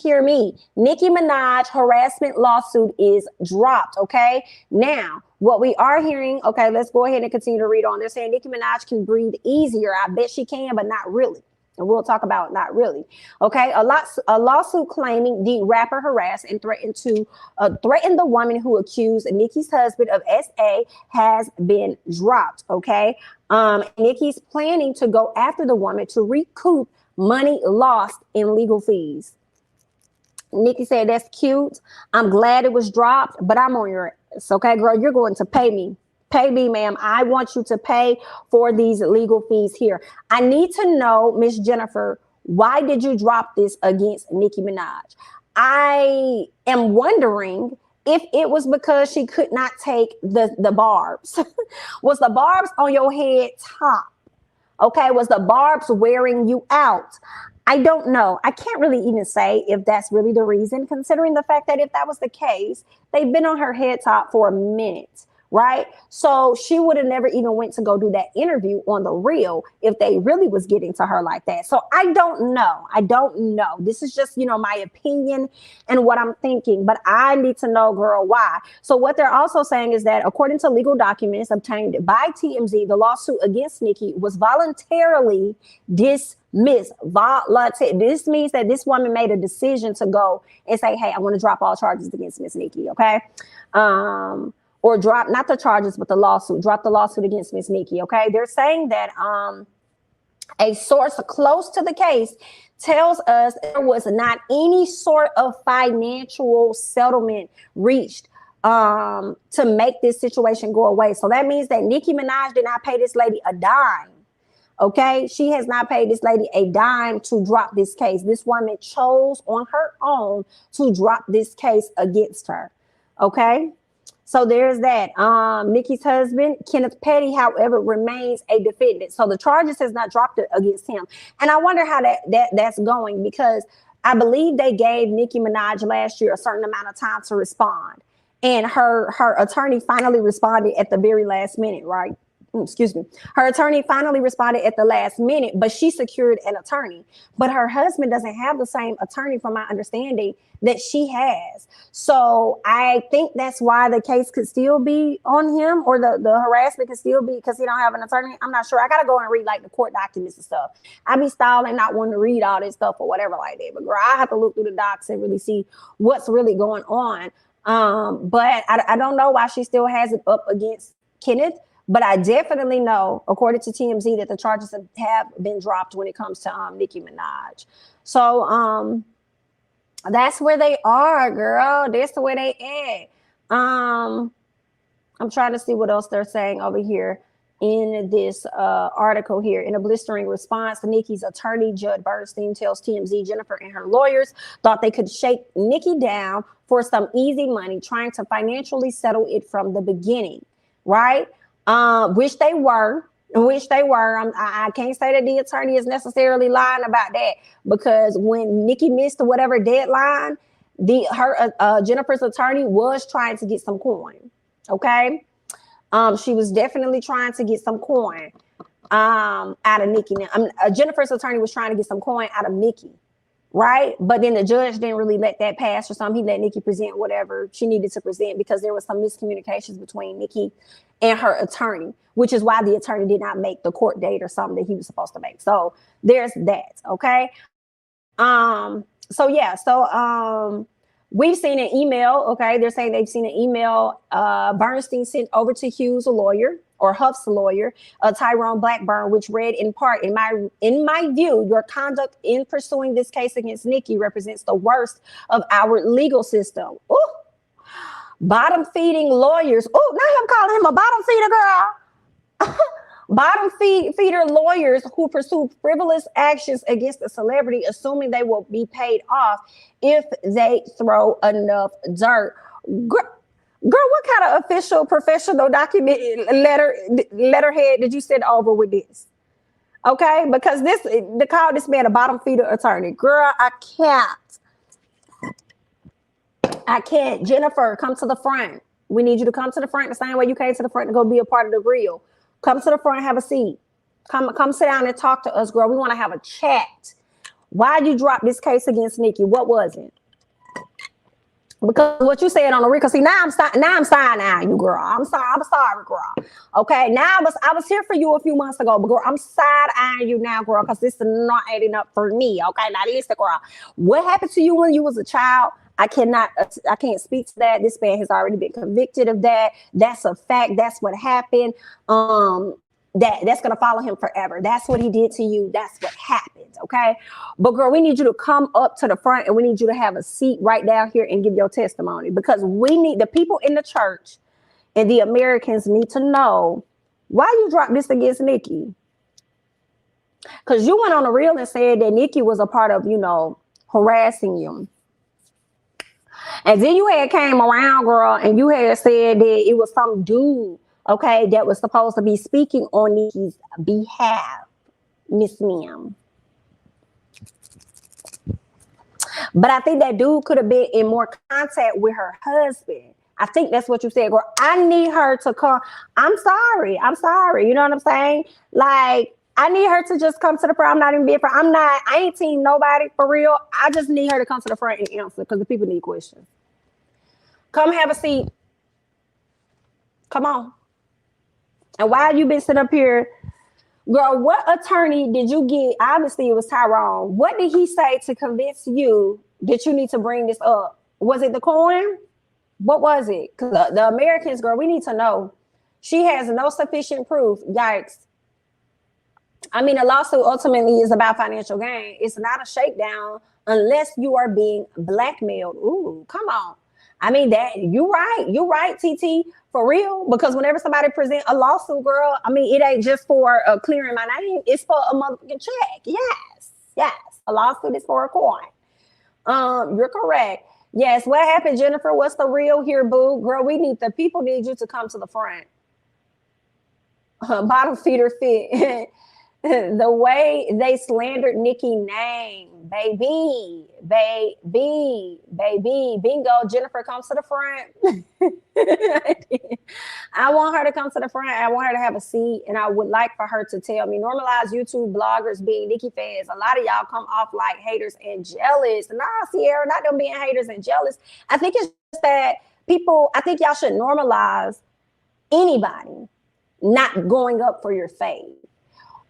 Nicki Minaj harassment lawsuit is dropped, okay? Now, what we are hearing, okay, let's go ahead and continue to read on. They're saying Nicki Minaj can breathe easier. I bet she can, but not really. And we'll talk about not really. Okay, a lawsuit claiming the rapper harassed and threatened the woman who accused Nicki's husband of SA has been dropped. Okay, Nicki's planning to go after the woman to recoup money lost in legal fees. Nicki said, "That's cute. I'm glad it was dropped, but I'm on your ass. Okay, girl, you're going to pay me." Pay me, ma'am. I want you to pay for these legal fees here. I need to know, Miss Jennifer, why did you drop this against Nicki Minaj? I am wondering if it was because she could not take the barbs. Was the barbs on your head top? Okay, was the barbs wearing you out? I don't know. I can't really even say if that's really the reason, considering the fact that if that was the case, they've been on her head top for a minute. Right. So she would have never even went to go do that interview on the real if they really was getting to her like that. So I don't know. This is just, my opinion and what I'm thinking. But I need to know, girl, why. So what they're also saying is that according to legal documents obtained by TMZ, the lawsuit against Nicki was voluntarily dismissed. Miss Volatile. This means that this woman made a decision to go and say, hey, I want to drop all charges against Miss Nicki, okay? Or drop, not the charges, but the lawsuit. Drop the lawsuit against Miss Nicki, okay? They're saying that a source close to the case tells us there was not any sort of financial settlement reached to make this situation go away. So that means that Nicki Minaj did not pay this lady a dime. Okay, she has not paid this lady a dime to drop this case. This woman chose on her own to drop this case against her. Okay, so there's that. Nicki's husband, Kenneth Petty, however, remains a defendant. So the charges has not dropped against him. And I wonder how that's going, because I believe they gave Nicki Minaj last year a certain amount of time to respond. And her attorney finally responded at the very last minute, right? Excuse me. Her attorney finally responded at the last minute, but she secured an attorney. But her husband doesn't have the same attorney, from my understanding, that she has. So I think that's why the case could still be on him, or the harassment could still be because he don't have an attorney. I'm not sure. I got to go and read like the court documents and stuff. I be stalling, not wanting to read all this stuff or whatever like that. But girl, I have to look through the docs and really see what's really going on. But I don't know why she still has it up against Kenneth. But I definitely know, according to TMZ, that the charges have been dropped when it comes to Nicki Minaj. So that's where they are, girl. That's the way they at. I'm trying to see what else they're saying over here in this article here. In a blistering response, Nicki's attorney, Judd Bernstein, tells TMZ Jennifer and her lawyers thought they could shake Nicki down for some easy money, trying to financially settle it from the beginning, right? Wish they were. I can't say that the attorney is necessarily lying about that, because when Nicki missed whatever deadline, Jennifer's attorney was trying to get some coin. Okay, she was definitely trying to get some coin out of Nicki. Jennifer's attorney was trying to get some coin out of Nicki. Right. But then the judge didn't really let that pass or something. He let Nicki present whatever she needed to present, because there was some miscommunications between Nicki and her attorney, which is why the attorney did not make the court date or something that he was supposed to make. So there's that. OK. So, yeah. So we've seen an email. OK. They're saying they've seen an email Bernstein sent over to Hughes, a lawyer, or Huff's lawyer, Tyrone Blackburn, which read in part, in my view, your conduct in pursuing this case against Nicki represents the worst of our legal system. Ooh, bottom feeding lawyers. Oh, now I'm calling him a bottom feeder, girl. Bottom feeder lawyers who pursue frivolous actions against a celebrity, assuming they will be paid off if they throw enough dirt. Girl, what kind of official, professional document letterhead did you send over with this? Okay, because they call this man a bottom feeder attorney. Girl, I can't. Jennifer, come to the front. We need you to come to the front the same way you came to the front to go be a part of the grill. Come to the front, have a seat. Come sit down and talk to us, girl. We want to have a chat. Why you drop this case against Nicki? What was it? Because what you said on the record, see, now I'm side-eyeing you, girl. I'm sorry, girl. Okay, now I was here for you a few months ago, but girl, I'm side-eyeing you now, girl, because this is not adding up for me. Okay, now listen, girl. What happened to you when you was a child? I can't speak to that. This man has already been convicted of that. That's a fact. That's what happened. That's going to follow him forever. That's what he did to you. That's what happened. Okay. But girl, we need you to come up to the front, and we need you to have a seat right down here and give your testimony, because we need the people in the church and the Americans need to know why you dropped this against Nicki. Because you went on the reel and said that Nicki was a part of, harassing you. And then you had came around, girl, and you had said that it was some dude, okay, that was supposed to be speaking on Nicki's behalf, Miss Ma'am. But I think that dude could have been in more contact with her husband. I think that's what you said, girl. I need her to come. I'm sorry. You know what I'm saying? Like, I need her to just come to the front. I'm not even being front. I ain't team nobody for real. I just need her to come to the front and answer, because the people need questions. Come have a seat. Come on. And while you've been sitting up here Girl, what attorney did you get? Obviously, it was Tyrone. What did he say to convince you that you need to bring this up? Was it the coin? What was it? Because the Americans, girl, we need to know. She has no sufficient proof. Yikes. I mean, a lawsuit ultimately is about financial gain. It's not a shakedown unless you are being blackmailed. Ooh, come on. I mean, that you're right, TT, for real. Because whenever somebody present a lawsuit, girl, I mean, it ain't just for clearing my name. It's for a motherfucking check. Yes. A lawsuit is for a coin. You're correct. Yes. What happened, Jennifer? What's the real here, boo? Girl, people need you to come to the front. Bottom feeder fit. The way they slandered Nicki name, baby, bingo. Jennifer comes to the front. I want her to come to the front. I want her to have a seat, and I would like for her to tell me. Normalize YouTube bloggers being Nicki fans. A lot of y'all come off like haters and jealous. Nah, Sierra, not them being haters and jealous. I think it's just that people. I think y'all should normalize anybody not going up for your fave.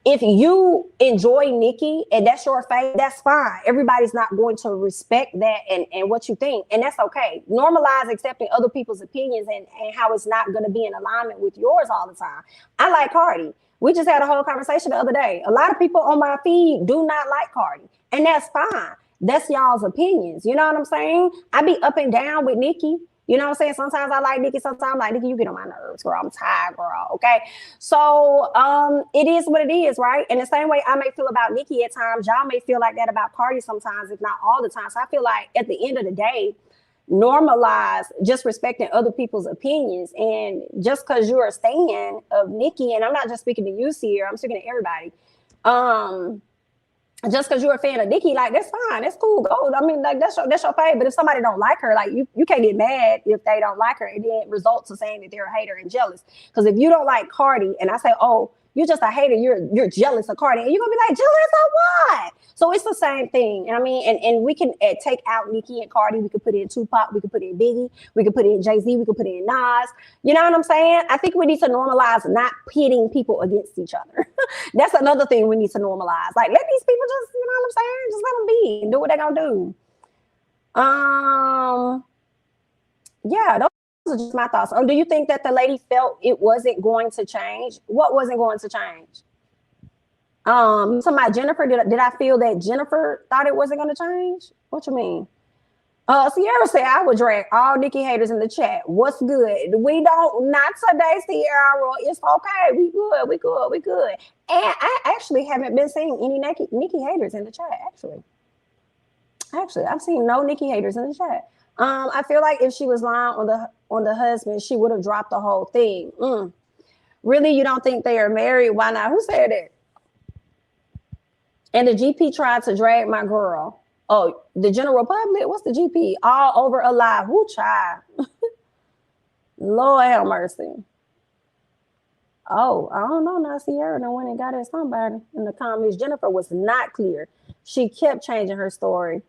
If you enjoy Nicki and that's your fave, that's fine. Everybody's not going to respect that and what you think. And that's okay. Normalize accepting other people's opinions and how it's not going to be in alignment with yours all the time. I like Cardi. We just had a whole conversation the other day. A lot of people on my feed do not like Cardi. And that's fine. That's y'all's opinions. You know what I'm saying? I be up and down with Nicki. You know what I'm saying? Sometimes I like Nicki. Sometimes I'm like, Nicki, you get on my nerves, girl. I'm tired, girl. Okay. So it is what it is, right? And the same way I may feel about Nicki at times, y'all may feel like that about Cardi sometimes, if not all the time. So I feel like at the end of the day, normalize just respecting other people's opinions. And just because you're a stan of Nicki, and I'm not just speaking to you, Sierra, I'm speaking to everybody. Just because you're a fan of Nicki, like, that's fine, that's cool, go. I mean, like, that's your fave. But if somebody don't like her, like, you can't get mad if they don't like her, and then it results to saying that they're a hater and jealous. Because if you don't like Cardi, and I say, oh, you're just a hater, you're jealous of Cardi, and you're gonna be like, jealous of what? So it's the same thing. And I mean, and we can take out Nicki and Cardi. We could put in Tupac, we could put in Biggie, we could put in Jay-Z, we could put in Nas. You know what I'm saying? I think we need to normalize not pitting people against each other. That's another thing we need to normalize. Like, let these people just, you know what I'm saying? Just let them be and do what they're gonna do. Yeah, those are just my thoughts. Do you think that the lady felt it wasn't going to change? What wasn't going to change? Talking about Jennifer, did I feel that Jennifer thought it wasn't going to change? What you mean? Sierra said I would drag all Nicki haters in the chat. What's good? We don't, not today, Sierra. It's okay. We good. And I actually haven't been seeing any Nicki haters in the chat. Actually, I've seen no Nicki haters in the chat. I feel like if she was lying on the husband, she would have dropped the whole thing. Really, you don't think they are married? Why not? Who said that? And the GP tried to drag my girl. Oh, the general public? What's the GP? All over alive. Who child? Lord have mercy. Oh, I don't know. Now Sierra no went and got at somebody in the comments. Jennifer was not clear. She kept changing her story.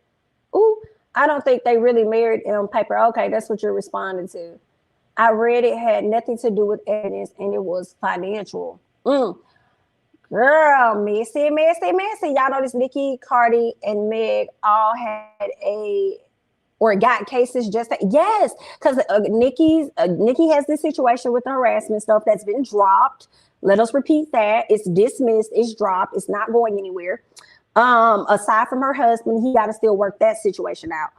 Ooh, I don't think they really married on paper. Okay, that's what you're responding to. I read it had nothing to do with evidence and it was financial. Girl, messy. Y'all know this Nicki, Cardi, and Meg all had got cases just yes, because Nicki has this situation with the harassment stuff that's been dropped. Let us repeat that. It's dismissed, it's dropped, it's not going anywhere. Aside from her husband, he got to still work that situation out.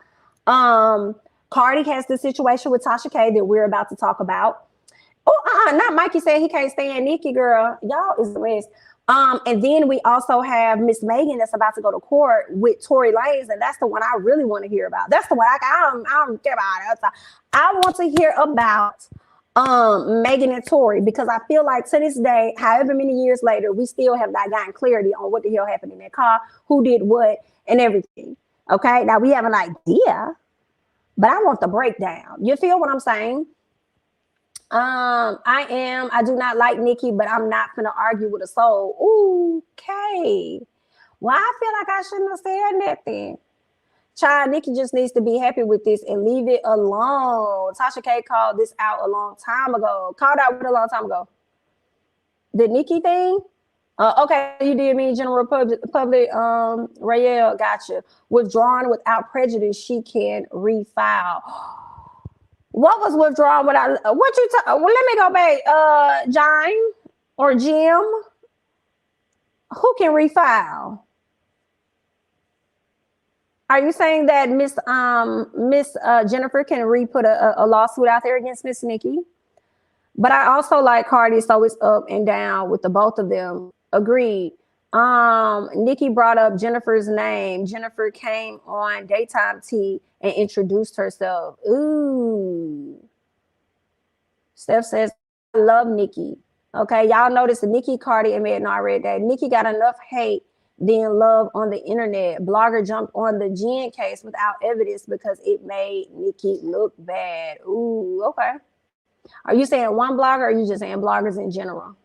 Cardi has this situation with Tasha K that we're about to talk about. Not Mikey said he can't stand Nicki, girl. Y'all is the mess. And then we also have Miss Megan that's about to go to court with Tory Lanez, and that's the one I really want to hear about. That's the one I don't care about it. I want to hear about Megan and Tory, because I feel like to this day, however many years later, we still have not gotten clarity on what the hell happened in that car, who did what, and everything. Okay, now we have an idea, but I want the breakdown. You feel what I'm saying? I do not like Nicki, but I'm not gonna argue with a soul. Okay. Well, I feel like I shouldn't have said nothing. Child, Nicki just needs to be happy with this and leave it alone. Tasha K called this out a long time ago. Called out a long time ago. The Nicki thing? Okay, you did mean General Public Rael, gotcha. Withdrawn without prejudice, she can refile. What was withdrawn without what you well, let me go back. John or Jim, who can refile? Are you saying that Miss Jennifer can re-put a lawsuit out there against Miss Nicki? But I also like Cardi, so it's up and down with the both of them. Agreed. Nicki brought up Jennifer's name. Jennifer came on Daytime Tea and introduced herself. Ooh. Steph says, I love Nicki. Okay, y'all notice the Nicki, Cardi, and Meg. No, I read that. Nicki got enough hate than love on the internet. Blogger jumped on the Jen case without evidence because it made Nicki look bad. Ooh, okay. Are you saying one blogger, or are you just saying bloggers in general?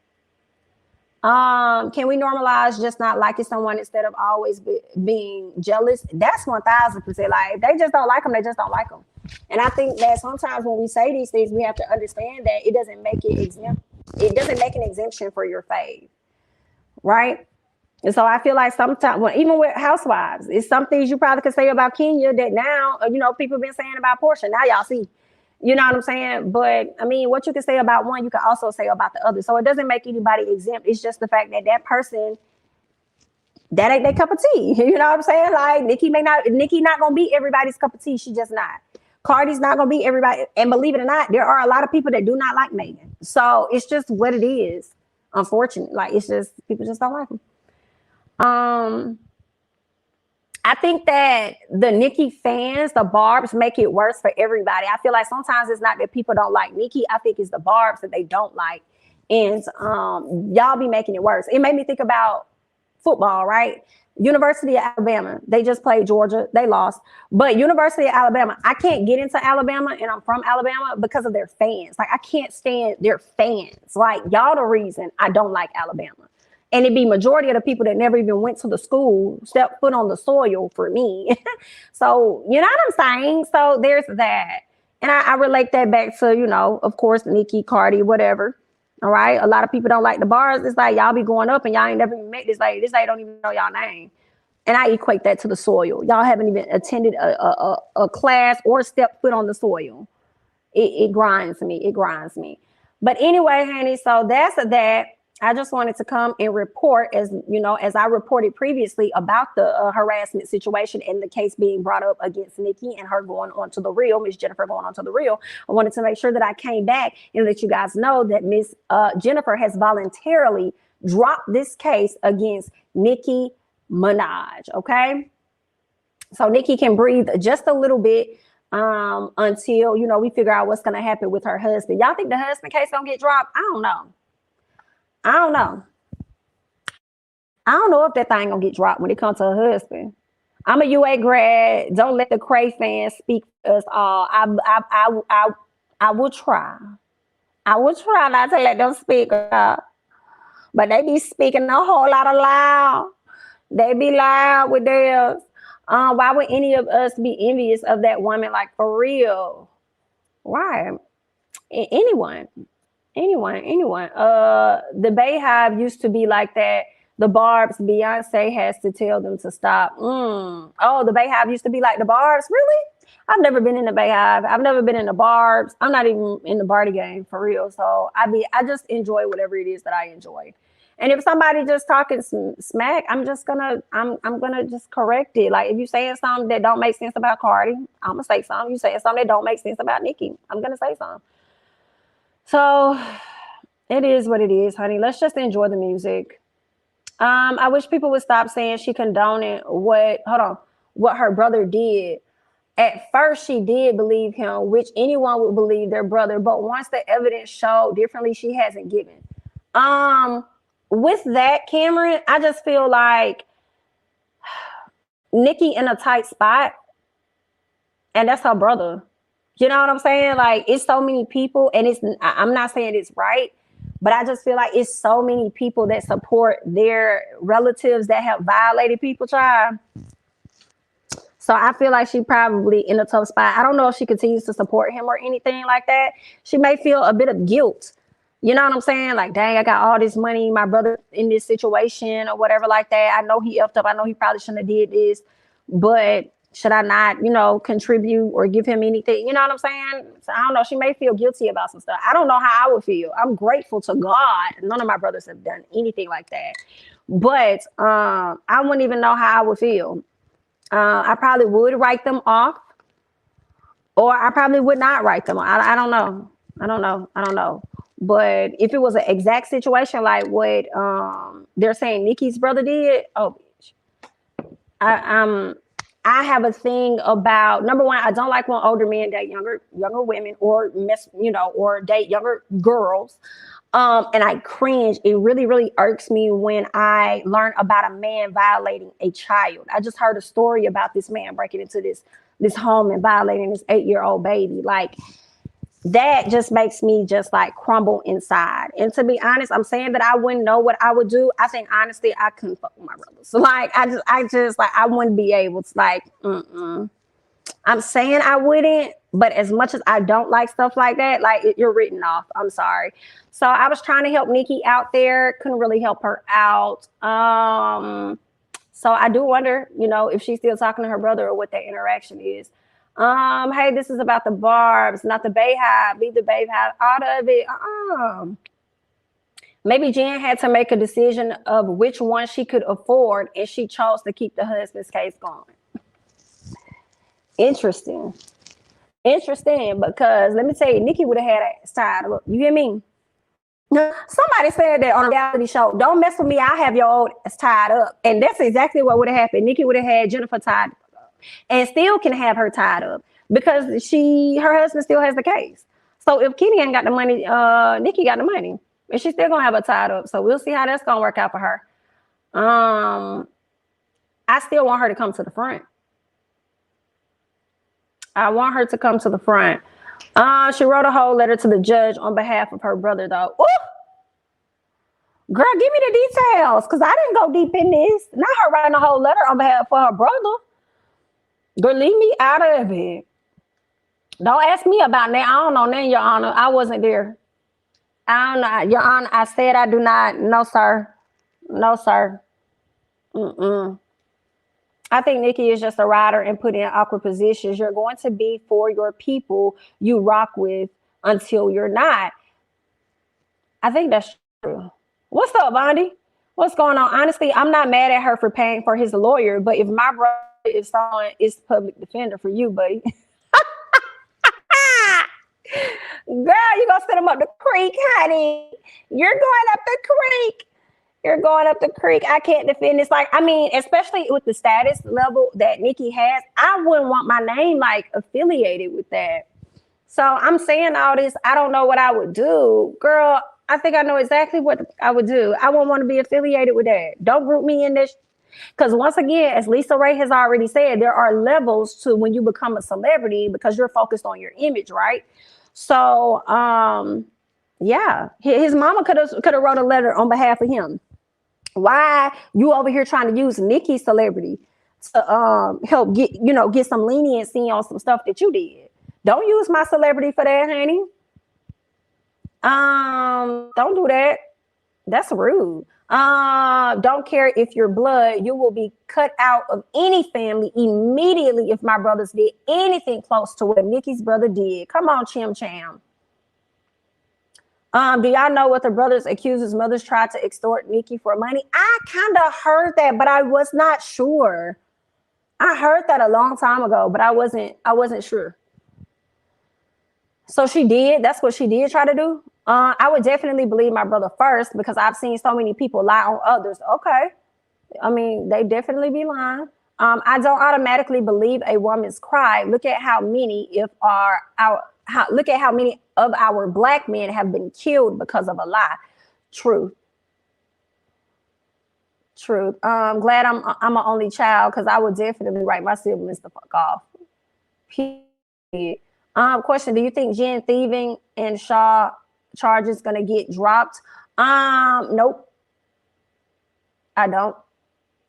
Can we normalize just not liking someone instead of always being jealous? That's 1000%. Like, if they just don't like them, they just don't like them. And I think that sometimes when we say these things, we have to understand that it doesn't make it exempt. It doesn't make an exemption for your fave, right? And so I feel like sometimes, well, even with housewives, it's some things you probably could say about Kenya that now, people have been saying about Portia. Now y'all see. You know what I'm saying? But I mean, what you can say about one, you can also say about the other. So it doesn't make anybody exempt. It's just the fact that that person, that ain't their cup of tea. You know what I'm saying? Like Nicki not gonna be everybody's cup of tea. She just not. Cardi's not gonna be everybody. And believe it or not, there are a lot of people that do not like Megan. So it's just what it is. Unfortunately, like it's just people just don't like them. I think that the Nicki fans, the Barbs, make it worse for everybody. I feel like sometimes it's not that people don't like Nicki. I think it's the Barbs that they don't like. And y'all be making it worse. It made me think about football, right? University of Alabama, they just played Georgia. They lost. But University of Alabama, I can't get into Alabama, and I'm from Alabama because of their fans. Like, I can't stand their fans. Like, y'all the reason I don't like Alabama. And it'd be majority of the people that never even went to the school, step foot on the soil for me. So, you know what I'm saying? So there's that. And I relate that back to, of course, Nicki, Cardi, whatever. All right. A lot of people don't like the bars. It's like y'all be going up and y'all ain't never even met this lady. This lady don't even know y'all name. And I equate that to the soil. Y'all haven't even attended a class or stepped foot on the soil. It grinds me. It grinds me. But anyway, honey, so that's that. I just wanted to come and report, as I reported previously about the harassment situation and the case being brought up against Nicki and her going on to the Real, Miss Jennifer going on to the Real. I wanted to make sure that I came back and let you guys know that Miss Jennifer has voluntarily dropped this case against Nicki Minaj. Okay, so Nicki can breathe just a little bit until we figure out what's going to happen with her husband. Y'all think the husband case gonna get dropped? I don't know. I don't know if that thing gonna get dropped when it comes to her husband. I'm a UA grad. Don't let the Cray fans speak for us all. I will try. I will try not to let them speak, but they be speaking a whole lot of loud. They be loud with theirs. Why would any of us be envious of that woman? Like, for real? Why? Anyone. The Bayhive used to be like that. The Barbs, Beyonce has to tell them to stop. Oh, the Bayhive used to be like the Barbs? Really? I've never been in the Bayhive. I've never been in the Barbs. I'm not even in the Barty game for real. So I just enjoy whatever it is that I enjoy. And if somebody just talking smack, I'm gonna just correct it. Like, if you saying something that don't make sense about Cardi, I'm gonna say something. You saying something that don't make sense about Nicki, I'm gonna say something. So it is what it is, honey. Let's just enjoy the music. I wish people would stop saying she condoned what her brother did. At first, she did believe him, which anyone would believe their brother. But once the evidence showed differently, she hasn't given. With that, Cameron, I just feel like Nicki in a tight spot, and that's her brother. You know what I'm saying? Like, it's so many people, and I'm not saying it's right, but I just feel like it's so many people that support their relatives that have violated people, child. So I feel like she probably in a tough spot. I don't know if she continues to support him or anything like that. She may feel a bit of guilt You know what I'm saying? Like, dang, I got all this money, my brother in this situation or whatever like that. I know he effed up. I know he probably shouldn't have did this, but should I not, contribute or give him anything? You know what I'm saying? So I don't know. She may feel guilty about some stuff. I don't know how I would feel. I'm grateful to God. None of my brothers have done anything like that. But I wouldn't even know how I would feel. I probably would write them off, or I probably would not write them off. I don't know. I don't know. But if it was an exact situation like what they're saying Nicki's brother did, oh, I have a thing about, number one, I don't like when older men date younger women or or date younger girls. And I cringe. It really, really irks me when I learn about a man violating a child. I just heard a story about this man breaking into this home and violating this 8-year-old baby. Like, that just makes me just like crumble inside. And to be honest, I'm saying that I wouldn't know what I would do. I think honestly, I couldn't fuck with my brothers. So like, I just like, I wouldn't be able to like, I'm saying I wouldn't, but as much as I don't like stuff like that, like you're written off. I'm sorry. So I was trying to help Nicki out there. Couldn't really help her out. So I do wonder, if she's still talking to her brother or what that interaction is. Hey, this is about the barbs, not the Bay Hive. Leave the Bay Hive out of it. Maybe Jen had to make a decision of which one she could afford, and she chose to keep the husband's case going. Interesting, because let me tell you, Nicki would have had ass tied up. You hear me? Somebody said that on a reality show, don't mess with me, I have your old ass tied up. And that's exactly what would have happened. Nicki would have had Jennifer tied up and still can have her tied up because her husband still has the case. So if Kenny ain't got the money, Nicki got the money, and she's still gonna have her tied up. So we'll see how that's gonna work out for her. I still want her to come to the front. I want her to come to the front. She wrote a whole letter to the judge on behalf of her brother, though. Ooh! Girl, give me the details, because I didn't go deep in this. Not her writing a whole letter on behalf of her brother. Girl, leave me out of it. Don't ask me about that. I don't know that, Your Honor. I wasn't there. I don't know. Your Honor, I said I do not. No, sir. No, sir. I think Nicki is just a rider and put in awkward positions. You're going to be for your people you rock with until you're not. I think that's true. What's up, Bondi? What's going on? Honestly, I'm not mad at her for paying for his lawyer, but if my brother is someone, it's public defender for you, buddy. Girl, you gonna send him up the creek, honey. You're going up the creek. You're going up the creek. I can't defend this. Like, I mean, especially with the status level that Nicki has, I wouldn't want my name like affiliated with that. So I'm saying all this. I don't know what I would do. Girl, I think I know exactly what I would do. I won't want to be affiliated with that. Don't group me in this. Because once again, as Lisa Ray has already said, there are levels to when you become a celebrity because you're focused on your image, right? So, yeah, his mama could have wrote a letter on behalf of him. Why you over here trying to use Nicki's celebrity to help get some leniency on some stuff that you did? Don't use my celebrity for that, honey. Don't do that. That's rude. Don't care if you're blood. You will be cut out of any family immediately if my brothers did anything close to what Nicki's brother did. Come on, Chim Cham. Do y'all know what the brothers accused his mothers tried to extort Nicki for money? I kind of heard that, but I was not sure. I heard that a long time ago, but I wasn't sure. So she did. That's what she did try to do. I would definitely believe my brother first because I've seen so many people lie on others. Okay. I mean, they definitely be lying. I don't automatically believe a woman's cry. Look at how many look at how many of our black men have been killed because of a lie. Truth. Glad I'm an only child because I would definitely write my siblings the fuck off. Period. Question: do you think Jen thieving and Shaw charges gonna get dropped? Nope. I don't.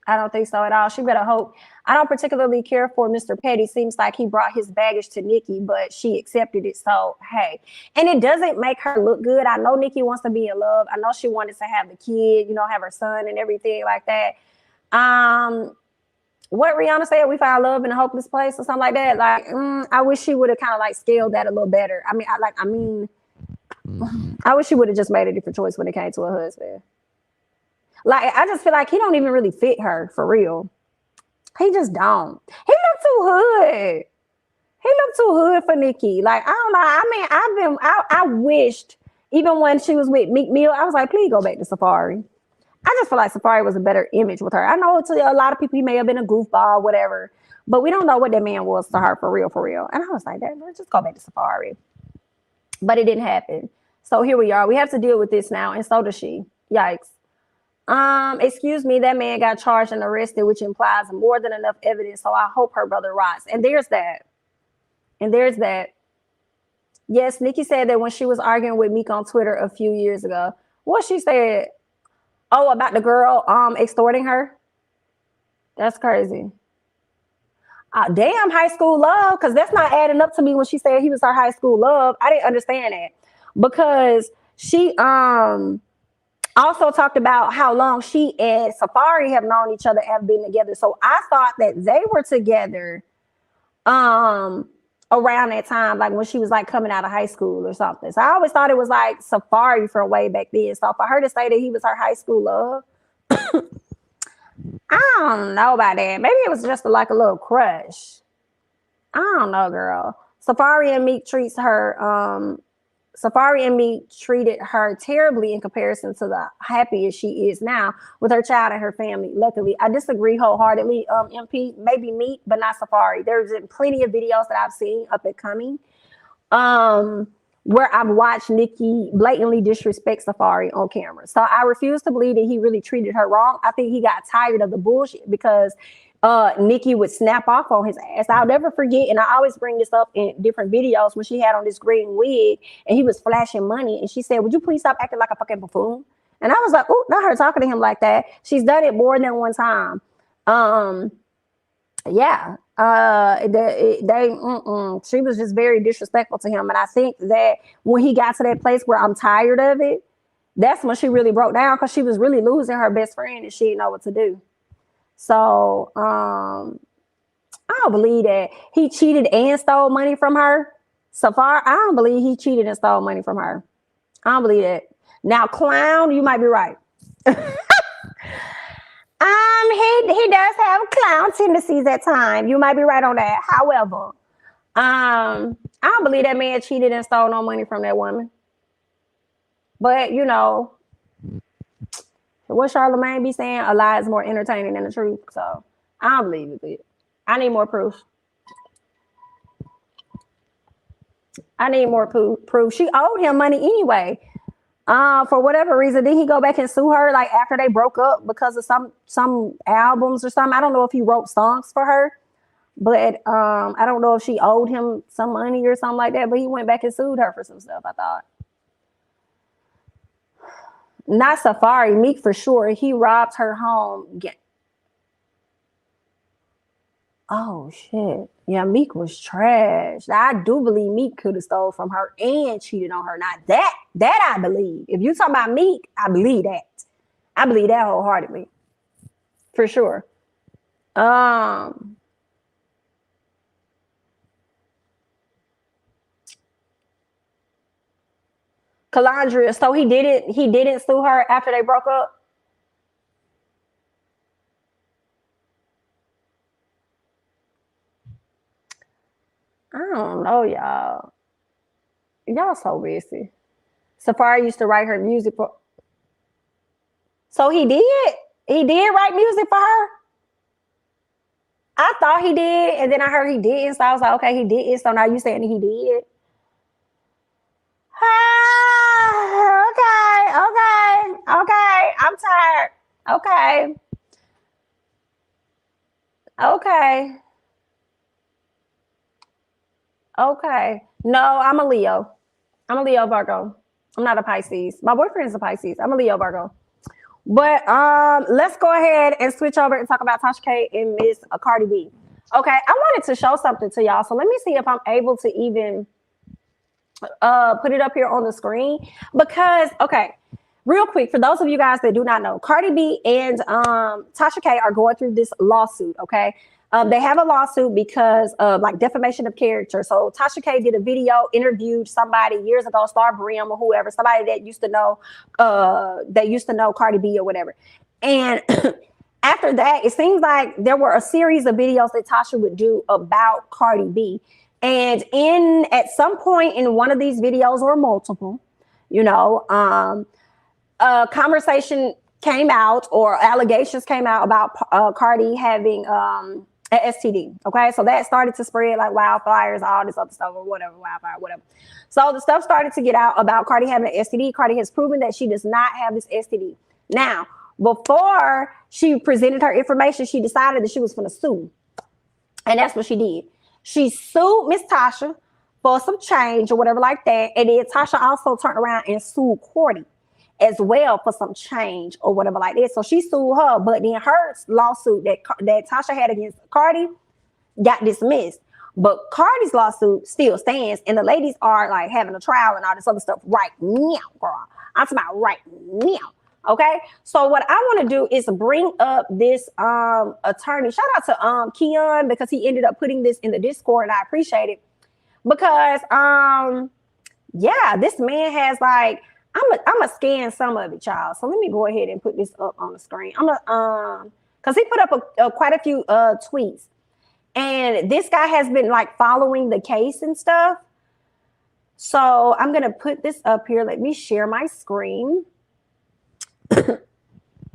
I don't think so at all. She better hope. I don't particularly care for Mr. Petty. Seems like he brought his baggage to Nicki, but she accepted it. So, hey. And it doesn't make her look good. I know Nicki wants to be in love. I know she wanted to have the kid, you know, have her son and everything like that. What Rihanna said, we found love in a hopeless place or something like that. Like, I wish she would have kind of like scaled that a little better. I wish she would have just made a different choice when it came to her husband. Like, I just feel like he don't even really fit her for real. He just don't. He look too hood. He looked too hood for Nicki. Like, I don't know. I wished, even when she was with Meek Mill, I was like, please go back to Safari. I just feel like Safari was a better image with her. I know to a lot of people he may have been a goofball, whatever, but we don't know what that man was to her for real. And I was like, let's just go back to Safari. But it didn't happen. So here we are. We have to deal with this now, and so does she. Yikes. Excuse me, that man got charged and arrested, which implies more than enough evidence. So I hope her brother rots. And there's that. Yes, Nicki said that when she was arguing with Meek on Twitter a few years ago. What she said? Oh, about the girl extorting her? That's crazy. Damn, high school love, because that's not adding up to me when she said he was her high school love. I didn't understand that. Because she also talked about how long she and Safari have known each other, have been together. So I thought that they were together around that time, like when she was like coming out of high school or something. So I always thought it was like Safari from way back then. So for her to say that he was her high school love, I don't know about that. Maybe it was just like a little crush. I don't know, girl. Safari and Meek treated her terribly in comparison to the happiest she is now with her child and her family. Luckily, I disagree wholeheartedly. MP, maybe Meek, but not Safari. There's plenty of videos that I've seen up and coming where I've watched Nicki blatantly disrespect Safari on camera. So I refuse to believe that he really treated her wrong. I think he got tired of the bullshit because Nicki would snap off on his ass. I'll never forget, and I always bring this up in different videos, when she had on this green wig and he was flashing money, and she said, would you please stop acting like a fucking buffoon? And I was like, oh, not her talking to him like that. She's done it more than one time. She was just very disrespectful to him. And I think that when he got to that place where I'm tired of it, that's when she really broke down, because she was really losing her best friend and she didn't know what to do. So I don't believe that he cheated and stole money from her. Safari, I don't believe he cheated and stole money from her. I don't believe that. Now, clown, you might be right. He does have clown tendencies at times. You might be right on that. However, I don't believe that man cheated and stole no money from that woman. But you know, what Charlamagne be saying, a lie is more entertaining than the truth. So I don't believe it. I need more proof. She owed him money anyway. For whatever reason, did he go back and sue her like after they broke up because of some albums or something? I don't know if he wrote songs for her, but I don't know if she owed him some money or something like that. But he went back and sued her for some stuff, I thought. Not Safari, Meek for sure. He robbed her home. Oh shit. Yeah, Meek was trash. I do believe Meek could have stole from her and cheated on her. Now that I believe. If you talk about Meek, I believe that. I believe that wholeheartedly. For sure. Calandria, so he didn't sue her after they broke up? I don't know, y'all. Y'all so busy. Safari used to write her music for. So he did? He did write music for her? I thought he did, and then I heard he didn't. So I was like, okay, he didn't. So now you saying he did? Okay. I'm tired. Okay. No, I'm a Leo. I'm a Leo Virgo. I'm not a Pisces. My boyfriend is a Pisces. I'm a Leo Virgo. But let's go ahead and switch over and talk about Tasha K and Miss Cardi B. Okay, I wanted to show something to y'all, so let me see if I'm able to even put it up here on the screen. Because, okay, real quick, for those of you guys that do not know, Cardi B and Tasha K are going through this lawsuit, okay? They have a lawsuit because of like defamation of character. So Tasha K did a video, interviewed somebody years ago, Star Brim or whoever, somebody that used to know Cardi B or whatever. And after that, it seems like there were a series of videos that Tasha would do about Cardi B. And at some point in one of these videos or multiple, a conversation came out or allegations came out about Cardi having an STD. Okay, so that started to spread like wildfires, all this other stuff or whatever, wildfire, whatever. So the stuff started to get out about Cardi having an STD. Cardi has proven that she does not have this STD. Now, before she presented her information, she decided that she was going to sue. And that's what she did. She sued Miss Tasha for some change or whatever like that. And then Tasha also turned around and sued Cardi as well for some change or whatever like that. So she sued her, but then her lawsuit that Tasha had against Cardi got dismissed. But Cardi's lawsuit still stands, and the ladies are like having a trial and all this other stuff right now, girl. I'm talking about right now. Okay, so what I want to do is bring up this attorney. Shout out to Keon, because he ended up putting this in the Discord, and I appreciate it. Because yeah, this man has like, I'm gonna scan some of it, y'all. So let me go ahead and put this up on the screen. I'm gonna because he put up quite a few tweets, and this guy has been like following the case and stuff. So I'm gonna put this up here. Let me share my screen.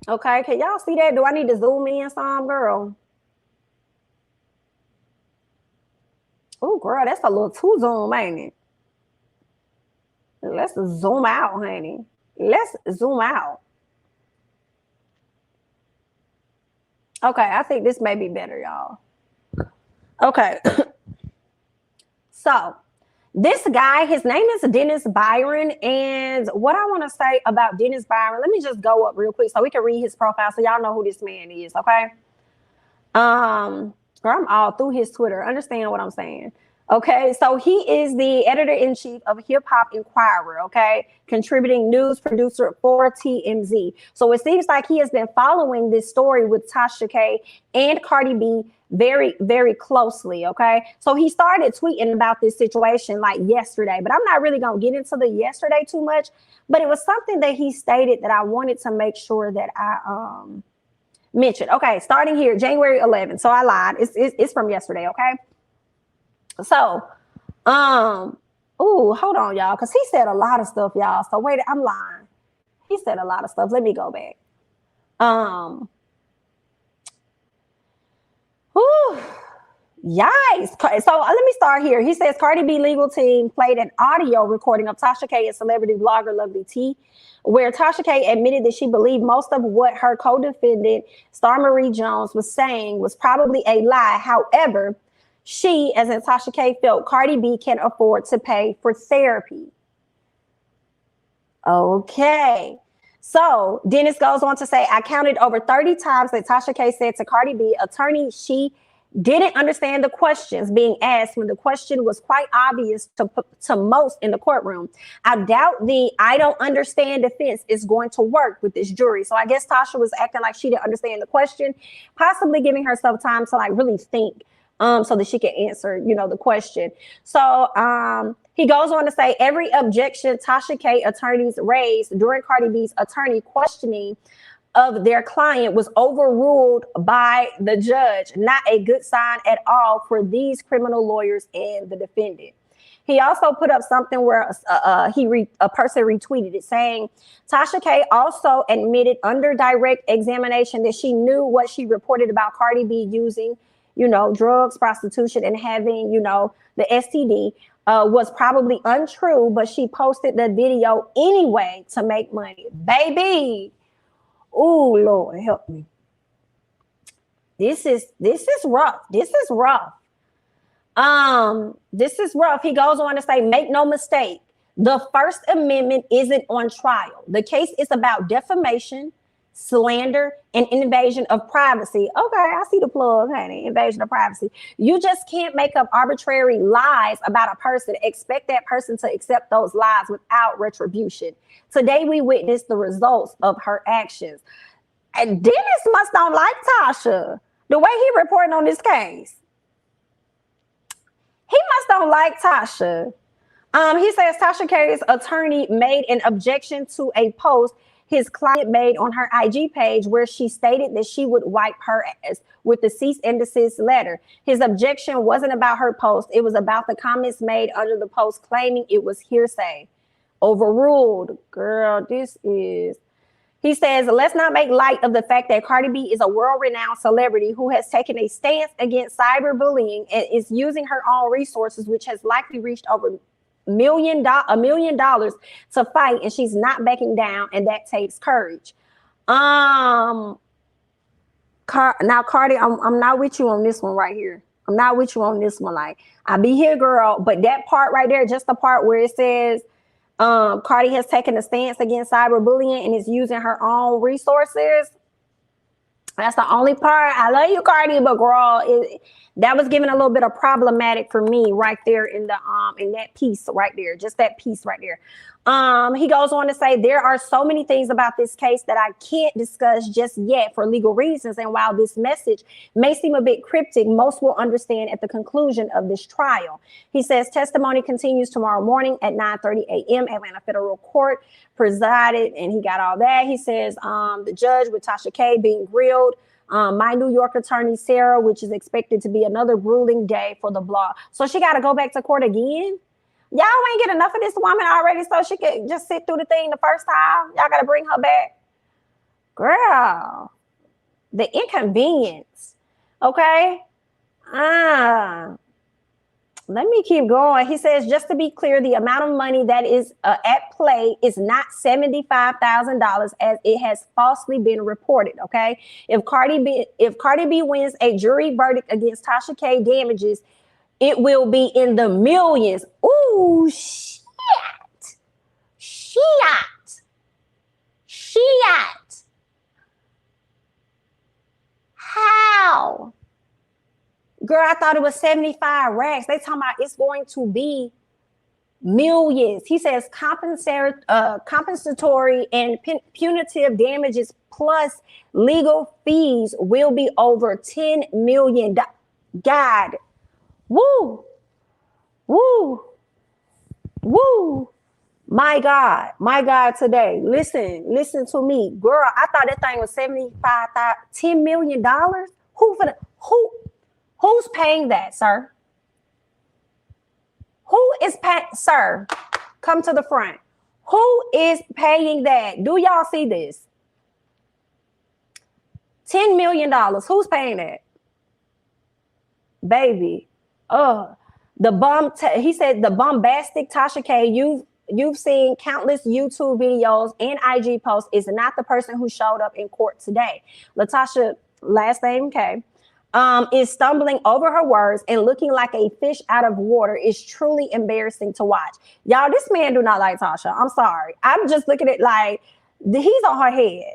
Okay, can y'all see that? Do I need to zoom in some, girl? Oh, girl, that's a little too zoom, ain't it? Let's zoom out, honey. Let's zoom out. Okay, I think this may be better, y'all. Okay. So this guy, his name is Dennis Byron. And what I want to say about Dennis Byron, let me just go up real quick so we can read his profile so y'all know who this man is, okay? Girl, I'm all through his Twitter. Understand what I'm saying? Okay, so he is the editor-in-chief of Hip Hop Inquirer, okay? Contributing news producer for TMZ. So it seems like he has been following this story with Tasha K and Cardi B very, very closely, okay? So he started tweeting about this situation like yesterday, but I'm not really going to get into the yesterday too much, but it was something that he stated that I wanted to make sure that I mentioned. Okay, starting here, January 11th. So I lied. It's from yesterday, okay? So, hold on, y'all, because he said a lot of stuff, y'all. So wait, I'm lying. He said a lot of stuff. Let me go back. Yikes. So let me start here. He says Cardi B legal team played an audio recording of Tasha K and celebrity blogger Lovely T, where Tasha K admitted that she believed most of what her co-defendant Star Marie Jones was saying was probably a lie. However, she, as in Tasha K, felt Cardi B can afford to pay for therapy. Okay. So Dennis goes on to say, I counted over 30 times that Tasha K said to Cardi B, attorney, she didn't understand the questions being asked when the question was quite obvious to most in the courtroom. I doubt the I don't understand defense is going to work with this jury. So I guess Tasha was acting like she didn't understand the question, possibly giving herself time to like really think. So that she can answer, the question. So he goes on to say every objection Tasha K attorneys raised during Cardi B's attorney questioning of their client was overruled by the judge. Not a good sign at all for these criminal lawyers and the defendant. He also put up something where a person retweeted it saying, Tasha K also admitted under direct examination that she knew what she reported about Cardi B using drugs, prostitution, and having, the STD was probably untrue, but she posted the video anyway to make money. Baby. Oh, Lord, help me. This is rough. This is rough. This is rough. He goes on to say, make no mistake, the First Amendment isn't on trial. The case is about defamation, slander, and invasion of privacy. Okay, I see the plug, honey. Invasion of privacy. You just can't make up arbitrary lies about a person, expect that person to accept those lies without retribution. Today, we witnessed the results of her actions. And Dennis must don't like Tasha. The way he reporting on this case. He must don't like Tasha. He says Tasha K's attorney made an objection to a post his client made on her IG page where she stated that she would wipe her ass with the cease and desist letter. His objection wasn't about her post. It was about the comments made under the post claiming it was hearsay. Overruled. Girl, this is... He says, let's not make light of the fact that Cardi B is a world-renowned celebrity who has taken a stance against cyberbullying and is using her own resources, which has likely reached over $1 million to fight, and she's not backing down, and that takes courage. Now, Cardi, I'm not with you on this one right here. I'm not with you on this one. Like, I be here, girl, but that part right there, just the part where it says Cardi has taken a stance against cyberbullying and is using her own resources. That's the only part. I love you, Cardi, but girl, that was giving a little bit of problematic for me right there in that piece right there, just that piece right there. He goes on to say, there are so many things about this case that I can't discuss just yet for legal reasons. And while this message may seem a bit cryptic, most will understand at the conclusion of this trial. He says testimony continues tomorrow morning at 9:30 a.m. Atlanta Federal Court presided, and he got all that. He says the judge with Tasha K being grilled. My New York attorney, Sarah, which is expected to be another grueling day for the blog. So she got to go back to court again? Y'all ain't get enough of this woman already so she could just sit through the thing the first time? Y'all got to bring her back? Girl, the inconvenience, okay? Let me keep going. He says, just to be clear, the amount of money that is at play is not $75,000 as it has falsely been reported, okay? If Cardi B wins a jury verdict against Tasha K damages, it will be in the millions. Ooh, shit. How? Girl, I thought it was 75 racks. They talking about it's going to be millions. He says compensatory and punitive damages plus legal fees will be over $10 million. God. Woo. Woo. Woo. My God today. Listen to me. Girl, I thought that thing was $10 million. Who's paying that, sir? Who is paying, sir? Come to the front. Who is paying that? Do y'all see this? $10 million. Who's paying that? Baby. He said the bombastic Tasha K, you've seen countless YouTube videos and IG posts, is not the person who showed up in court today. LaTasha, last name K, is stumbling over her words and looking like a fish out of water. Is truly embarrassing to watch. Y'all, this man do not like Tasha. I'm sorry. I'm just looking at like he's on her head.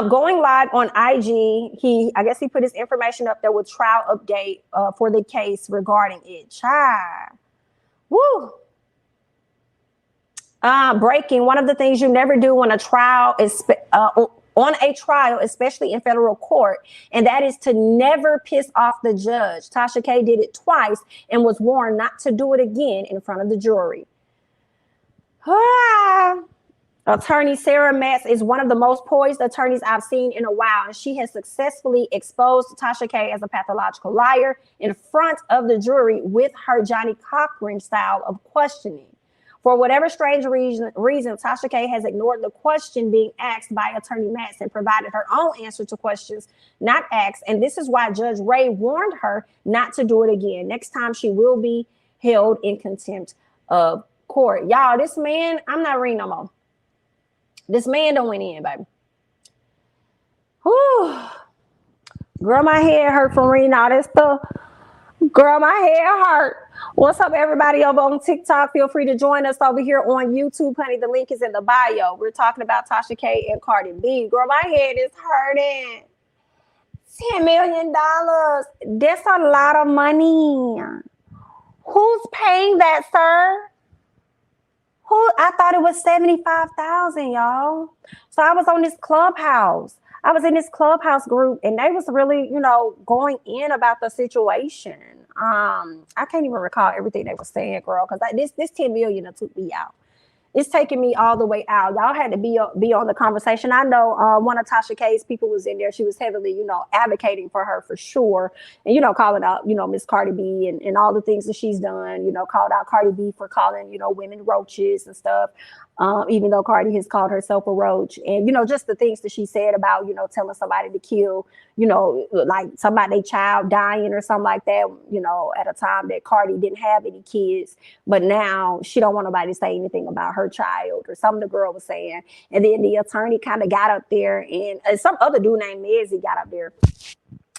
Going live on IG, I guess he put his information up there with trial update for the case regarding it. Child. Woo. Breaking, one of the things you never do on a trial is especially in federal court, and that is to never piss off the judge. Tasha K did it twice and was warned not to do it again in front of the jury. Attorney Sarah Metz is one of the most poised attorneys I've seen in a while, and she has successfully exposed Tasha K as a pathological liar in front of the jury with her Johnny Cochran style of questioning. For whatever strange reason, Tasha K has ignored the question being asked by Attorney Metz and provided her own answer to questions not asked, and this is why Judge Ray warned her not to do it again. Next time she will be held in contempt of court. Y'all, this man, I'm not reading no more. This man don't went in, baby. Whew. Girl, my head hurt from reading all this stuff. Girl, my head hurt. What's up, everybody over on TikTok? Feel free to join us over here on YouTube, honey. The link is in the bio. We're talking about Tasha K and Cardi B. Girl, my head is hurting. $10 million. That's a lot of money. Who's paying that, sir? Who? I thought it was 75,000, y'all. So I was on this clubhouse. I was in this clubhouse group, and they was really, going in about the situation. I can't even recall everything they were saying, girl, because this 10 million took me out. It's taking me all the way out. Y'all had to be on the conversation. I know one of Tasha K's people was in there. She was heavily, advocating for her for sure. And, calling out, Miss Cardi B and all the things that she's done, called out Cardi B for calling, women roaches and stuff. Even though Cardi has called herself a roach. And, just the things that she said about, telling somebody to kill, like somebody, child dying or something like that, at a time that Cardi didn't have any kids. But now she don't want nobody to say anything about her child or something the girl was saying. And then the attorney kind of got up there and some other dude named Mezzy got up there.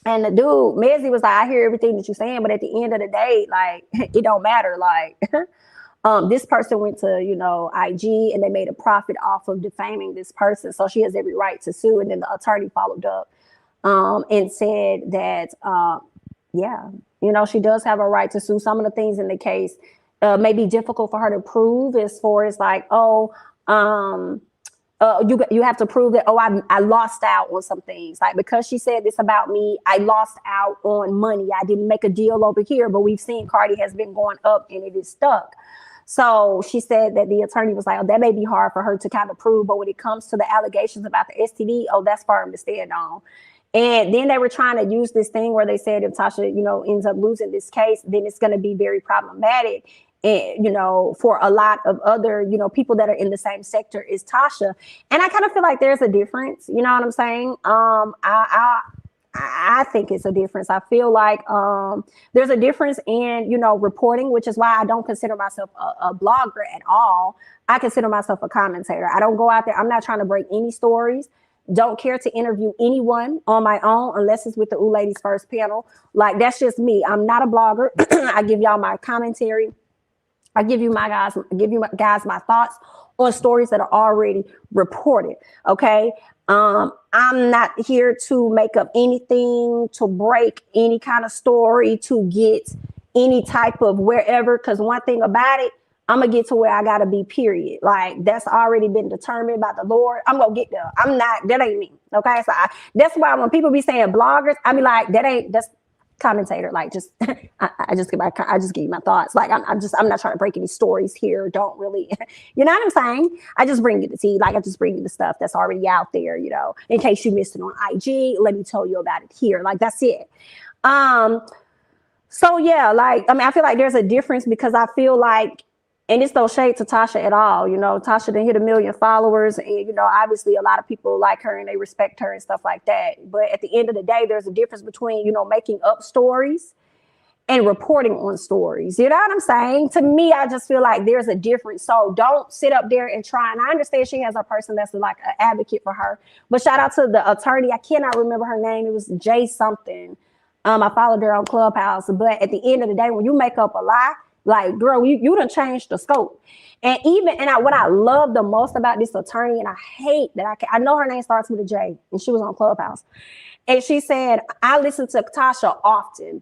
And the dude, Mezzy, was like, I hear everything that you're saying, but at the end of the day, like, it don't matter. Like, this person went to, IG and they made a profit off of defaming this person. So she has every right to sue. And then the attorney followed up and said that, she does have a right to sue. Some of the things in the case may be difficult for her to prove as far as like, you have to prove that, I lost out on some things. Like, because she said this about me, I lost out on money. I didn't make a deal over here, but we've seen Cardi has been going up and it is stuck. So she said that the attorney was like, that may be hard for her to kind of prove. But when it comes to the allegations about the STD, that's firm to stand on. And then they were trying to use this thing where they said if Tasha, ends up losing this case, then it's going to be very problematic. And, for a lot of other, people that are in the same sector as Tasha. And I kind of feel like there's a difference. You know what I'm saying? I think it's a difference. I feel like there's a difference in, reporting, which is why I don't consider myself a blogger at all. I consider myself a commentator. I don't go out there. I'm not trying to break any stories. Don't care to interview anyone on my own unless it's with the Ooh Ladies First panel. Like, that's just me. I'm not a blogger. I give y'all my commentary. I give you guys my thoughts on stories that are already reported. Okay. I'm not here to make up anything, to break any kind of story, to get any type of wherever. Because one thing about it, I'm going to get to where I got to be, period. Like, that's already been determined by the Lord. I'm going to get there. That ain't me. Okay. So that's why when people be saying bloggers, I be like, that's commentator. Like, just, I just give you my thoughts. Like, I'm not trying to break any stories here. Don't really, you know what I'm saying? I just bring you the tea. Like, I just bring you the stuff that's already out there, in case you missed it on IG, let me tell you about it here. Like, that's it. So yeah, like, I feel like there's a difference because I feel like, and it's no shade to Tasha at all. Tasha didn't hit 1 million followers. And, obviously a lot of people like her and they respect her and stuff like that. But at the end of the day, there's a difference between, making up stories and reporting on stories. You know what I'm saying? To me, I just feel like there's a difference. So don't sit up there and try. And I understand she has a person that's like an advocate for her. But shout out to the attorney. I cannot remember her name. It was Jay something. I followed her on Clubhouse. But at the end of the day, when you make up a lie, like, girl, you done changed the scope. And what I love the most about this attorney, and I hate that I know her name starts with a J, and she was on Clubhouse. And she said, I listen to Tasha often.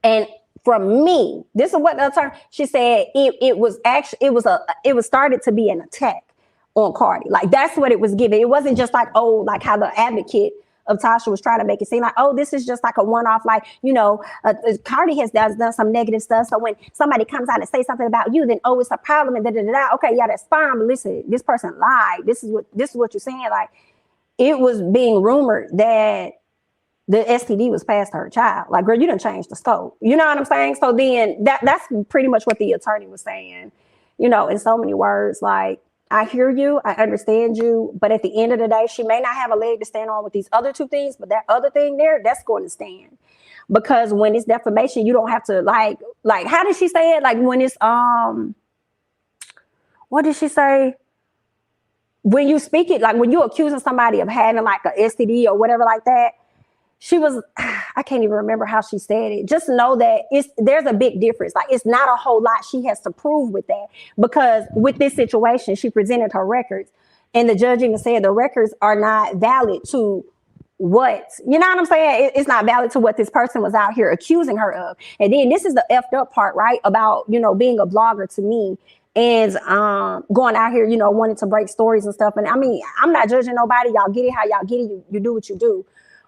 And from me, this is what the attorney, she said, it was started to be an attack on Cardi. Like, that's what it was given. It wasn't just like, like how the advocate of Tasha was trying to make it seem like, this is just like a one-off, like, Cardi has done some negative stuff. So when somebody comes out and say something about you, then, it's a problem and da-da-da-da. Okay, yeah, that's fine. But listen, this person lied. This is what you're saying. Like, it was being rumored that the STD was passed to her child. Like, girl, you done changed the scope. You know what I'm saying? So then that's pretty much what the attorney was saying, in so many words. Like, I hear you, I understand you, but at the end of the day, she may not have a leg to stand on with these other two things, but that other thing there, that's going to stand. Because when it's defamation, you don't have to like, how did she say it? Like, when it's, what did she say? When you speak it, like when you're accusing somebody of having like a STD or whatever like that, she was, I can't even remember how she said it. Just know that there's a big difference. Like, it's not a whole lot she has to prove with that, because with this situation, she presented her records, and the judge even said the records are not valid to what, you know what I'm saying? It's not valid to what this person was out here accusing her of. And then this is the effed up part, right? About, being a blogger to me, and going out here, wanting to break stories and stuff. And I mean, I'm not judging nobody. Y'all get it how y'all get it. You do what you do.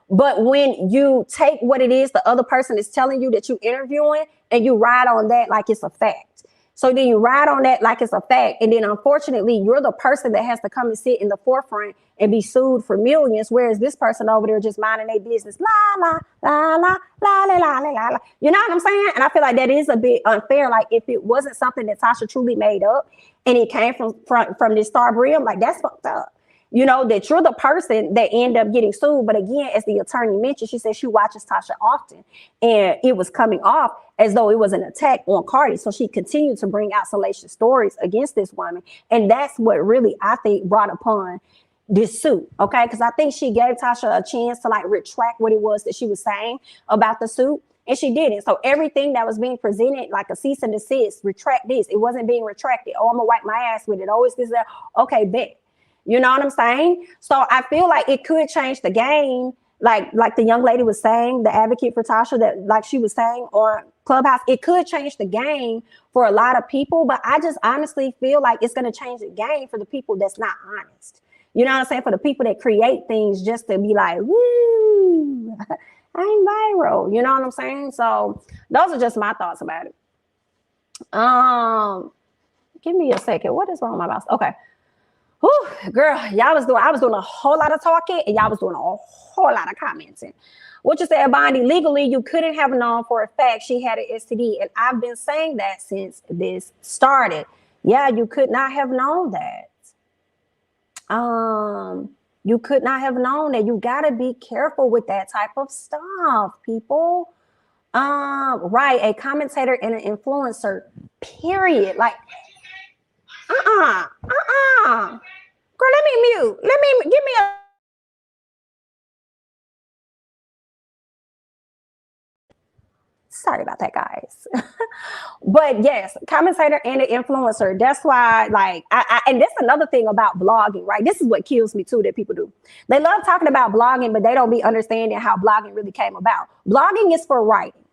But when you take what it is the other person is telling you that you interviewing, and you ride on that like it's a fact. So then you ride on that like it's a fact. And then unfortunately, you're the person that has to come and sit in the forefront and be sued for millions. Whereas this person over there just minding their business. La, la, la, la, la, la, la, la, la. You know what I'm saying? And I feel like that is a bit unfair. Like, if it wasn't something that Tasha truly made up, and it came from this star brim, like, that's fucked up. That you're the person that end up getting sued. But again, as the attorney mentioned, she said she watches Tasha often, and it was coming off as though it was an attack on Cardi. So she continued to bring out salacious stories against this woman. And that's what really, I think, brought upon this suit. Okay. Because I think she gave Tasha a chance to like retract what it was that she was saying about the suit. And she didn't. So everything that was being presented, like a cease and desist, retract this. It wasn't being retracted. Oh, I'm gonna wipe my ass with it. Always this, that. Okay, bet. You know what I'm saying? So I feel like it could change the game. Like the young lady was saying, the advocate for Tasha, that like she was saying on Clubhouse, it could change the game for a lot of people. But I just honestly feel like it's going to change the game for the people that's not honest. You know what I'm saying? For the people that create things just to be like, woo, I'm viral. You know what I'm saying? So those are just my thoughts about it. Give me a second. What is wrong with my mouse? Okay. Whew, girl, I was doing a whole lot of talking, and y'all was doing a whole lot of commenting. What you said, Bondi, legally, you couldn't have known for a fact she had an STD. And I've been saying that since this started. Yeah, you could not have known that. You could not have known that. You got to be careful with that type of stuff, people. Right, a commentator and an influencer, period. Like, girl, let me mute. Give me a. Sorry about that, guys. But yes, commentator and an influencer. That's why, like, and that's another thing about blogging, right? This is what kills me too, that people do. They love talking about blogging, but they don't be understanding how blogging really came about. Blogging is for writing.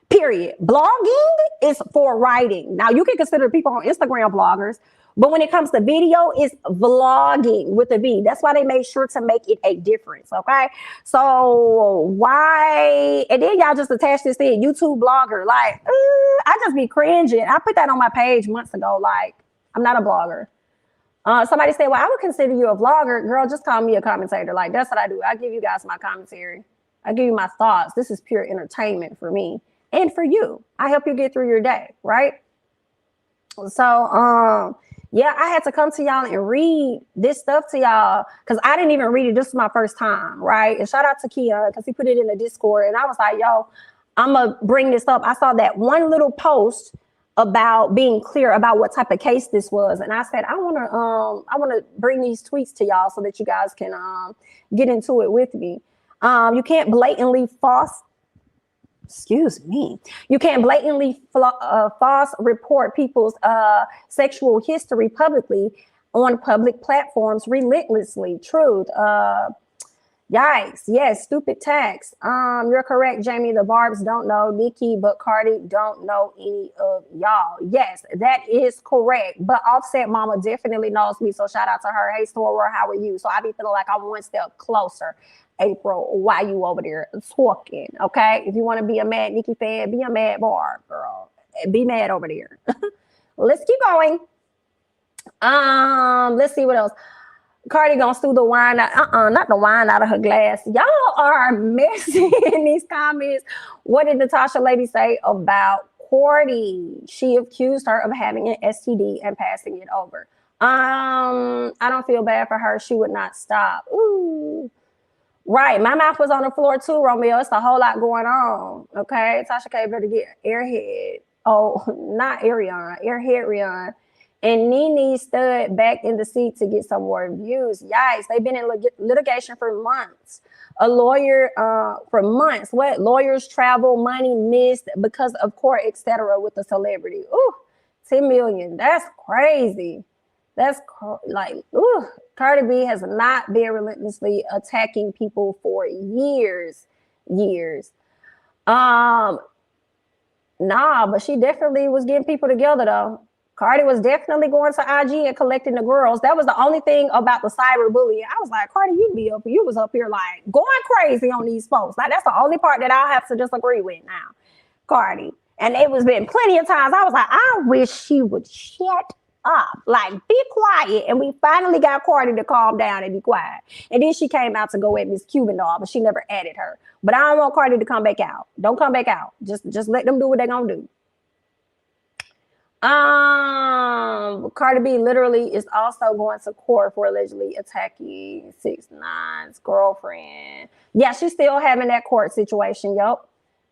Period. Blogging is for writing. Now, you can consider people on Instagram bloggers, but when it comes to video, it's vlogging with a V. That's why they made sure to make it a difference, okay? So why? And then y'all just attach this thing, YouTube blogger. Like, I just be cringing. I put that on my page months ago. Like, I'm not a blogger. Somebody said, well, I would consider you a vlogger. Girl, just call me a commentator. Like, that's what I do. I give you guys my commentary. I give you my thoughts. This is pure entertainment for me. And for you, I help you get through your day, right? So, yeah, I had to come to y'all and read this stuff to y'all because I didn't even read it. This was my first time, right? And shout out to Kia because he put it in the Discord. And I was like, yo, I'm going to bring this up. I saw that one little post about being clear about what type of case this was. And I said, I want to bring these tweets to y'all so that you guys can get into it with me. You can't blatantly you can't blatantly false report people's sexual history publicly on public platforms relentlessly. Truth. Yikes. Yes, stupid tax. You're correct, Jamie. The Barbs don't know Nicki, but Cardi don't know any of y'all. Yes, that is correct. But Offset Mama definitely knows me. So shout out to her. Hey, Sora, how are you? So I be feeling like I'm one step closer. April, why you over there talking? Okay, if you want to be a mad Nicki fan, be a mad Barb, girl. Be mad over there. Let's keep going. Let's see what else. Cardi gonna steal the wine out, not the wine out of her glass. Y'all are messy in these comments. What did the Tasha lady say about Cardi? She accused her of having an STD and passing it over. I don't feel bad for her. She would not stop. Ooh. Right, my mouth was on the floor too, Romeo. It's a whole lot going on. Okay, Tasha K better get airhead. Oh, not Ariana, airhead Rihanna. And Nene stood back in the seat to get some more views. Yikes, they've been in litigation for months. A lawyer for months. What? Lawyers travel, money missed because of court, etc. with the celebrity. Ooh, 10 million. That's crazy. That's ooh. Cardi B has not been relentlessly attacking people for years. Nah, but she definitely was getting people together though. Cardi was definitely going to IG and collecting the girls. That was the only thing about the cyberbullying. I was like, Cardi, you was up here like going crazy on these folks. Like that's the only part that I'll have to disagree with now, Cardi. And it was been plenty of times I was like, I wish she would shut up, like be quiet. And we finally got Cardi to calm down and be quiet. And then she came out to go at Miss Cuban doll, but she never added her. But I don't want Cardi to come back out. Don't come back out. Just let them do what they're gonna do. Cardi B literally is also going to court for allegedly attacking 6ix9ine's girlfriend. Yeah, she's still having that court situation. Yep.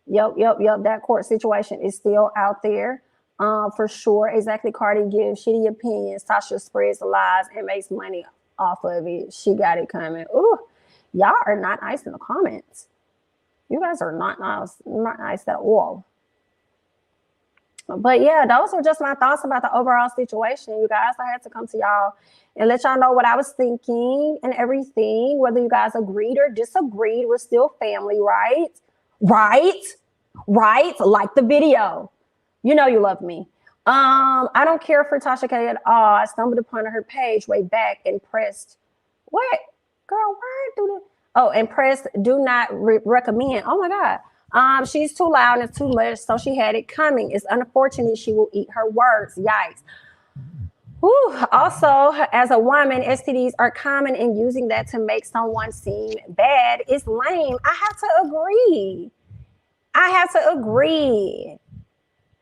That court situation is still out there. For sure. Exactly. Cardi gives shitty opinions. Tasha spreads the lies and makes money off of it. She got it coming. Ooh, y'all are not nice in the comments. You guys are not nice at all. But yeah, those were just my thoughts about the overall situation. You guys, I had to come to y'all and let y'all know what I was thinking and everything. Whether you guys agreed or disagreed, we're still family, right? Right? Like the video. You know you love me. I don't care for Tasha K at all. I stumbled upon her page way back and pressed, what? Girl, why do that? Oh, and pressed do not recommend. Oh my God. She's too loud and too much, so she had it coming. It's unfortunate she will eat her words. Yikes. Whew. Also, as a woman, STDs are common, and using that to make someone seem bad is lame. I have to agree.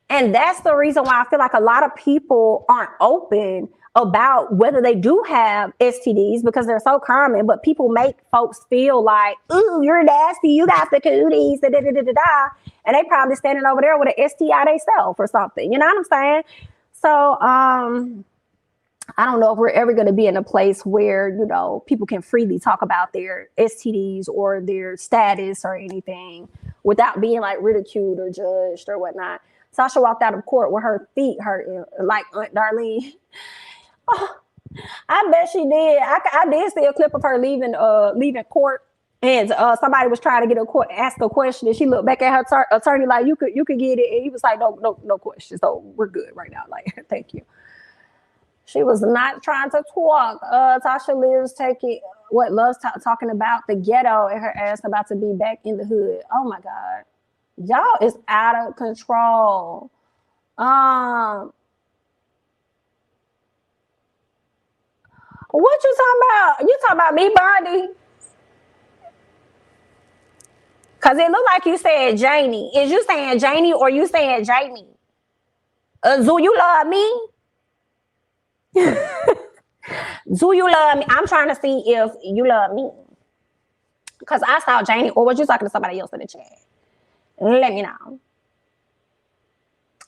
And that's the reason why I feel like a lot of people aren't open about whether they do have STDs because they're so common, but people make folks feel like, ooh, you're nasty, you got the cooties, and they probably standing over there with an STI themselves or something. You know what I'm saying? So I don't know if we're ever going to be in a place where, you know, people can freely talk about their STDs or their status or anything without being like ridiculed or judged or whatnot. Tasha walked out of court with her feet hurting like Aunt Darlene. Oh, I bet she did. I did see a clip of her leaving court, and somebody was trying to ask a question, and she looked back at her attorney like, "You could get it," and he was like, "No questions. So we're good right now. Like, thank you." She was not trying to talk. Tasha loves talking about the ghetto, and her ass about to be back in the hood. Oh my God, y'all is out of control. What you talking about? You talking about me, Bondi? Because it looked like you said Janie. Is you saying Janie or you saying Jamie? Do you love me? Do you love me? I'm trying to see if you love me. Because I saw Janie, or was you talking to somebody else in the chat? Let me know.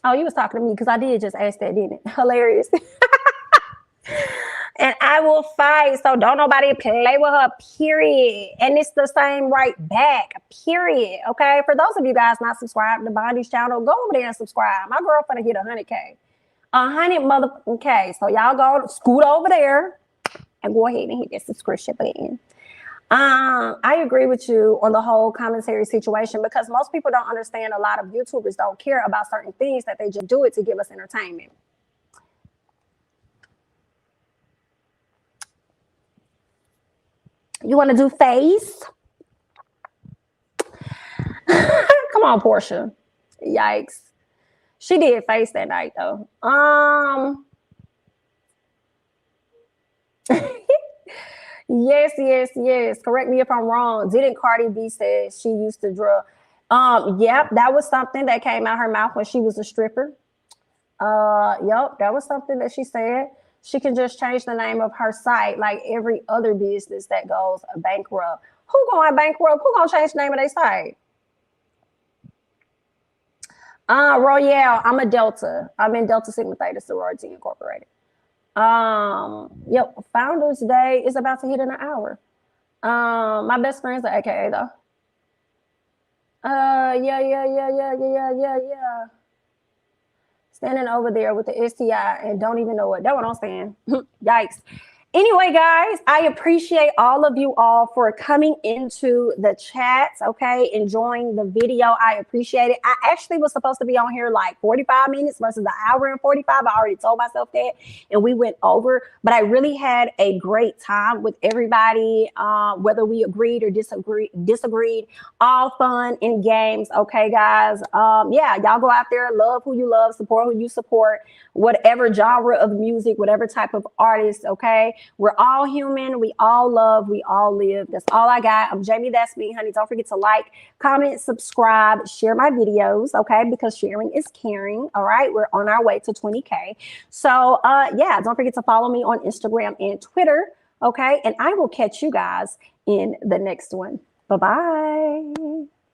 Oh, you was talking to me because I did just ask that, didn't it? Hilarious. And I will fight. So don't nobody play with her, period. And it's the same right back, period. Okay. For those of you guys not subscribed to Bondi's channel, go over there and subscribe. My girl finna get 100K. 100 motherfucking K. So y'all go scoot over there and go ahead and hit that subscription button. I agree with you on the whole commentary situation because most people don't understand. A lot of YouTubers don't care about certain things, that they just do it to give us entertainment. You want to do face? Come on, Portia. Yikes. She did face that night though. Yes. Correct me if I'm wrong. Didn't Cardi B say she used to draw? Yep, that was something that came out her mouth when she was a stripper. Yep, that was something that she said. She can just change the name of her site like every other business that goes bankrupt. Who going bankrupt? Who gonna change the name of their site? Royale, I'm a Delta. I'm in Delta Sigma Theta Sorority Incorporated. Yep, Founders Day is about to hit in an hour. My best friend's an AKA though. Yeah. Standing over there with the STI and don't even know it. That's what I'm saying. Yikes. Anyway, guys, I appreciate all of you all for coming into the chats, okay, enjoying the video. I appreciate it. I actually was supposed to be on here like 45 minutes versus an hour and 45. I already told myself that, and we went over, but I really had a great time with everybody, whether we agreed or disagreed, all fun and games, okay, guys? Yeah, y'all go out there, love who you love, support who you support, whatever genre of music, whatever type of artist, okay? We're all human. We all love. We all live. That's all I got. I'm Jamie. That's me, honey. Don't forget to like, comment, subscribe, share my videos, okay? Because sharing is caring, all right? We're on our way to 20K. So, yeah, don't forget to follow me on Instagram and Twitter, okay? And I will catch you guys in the next one. Bye-bye.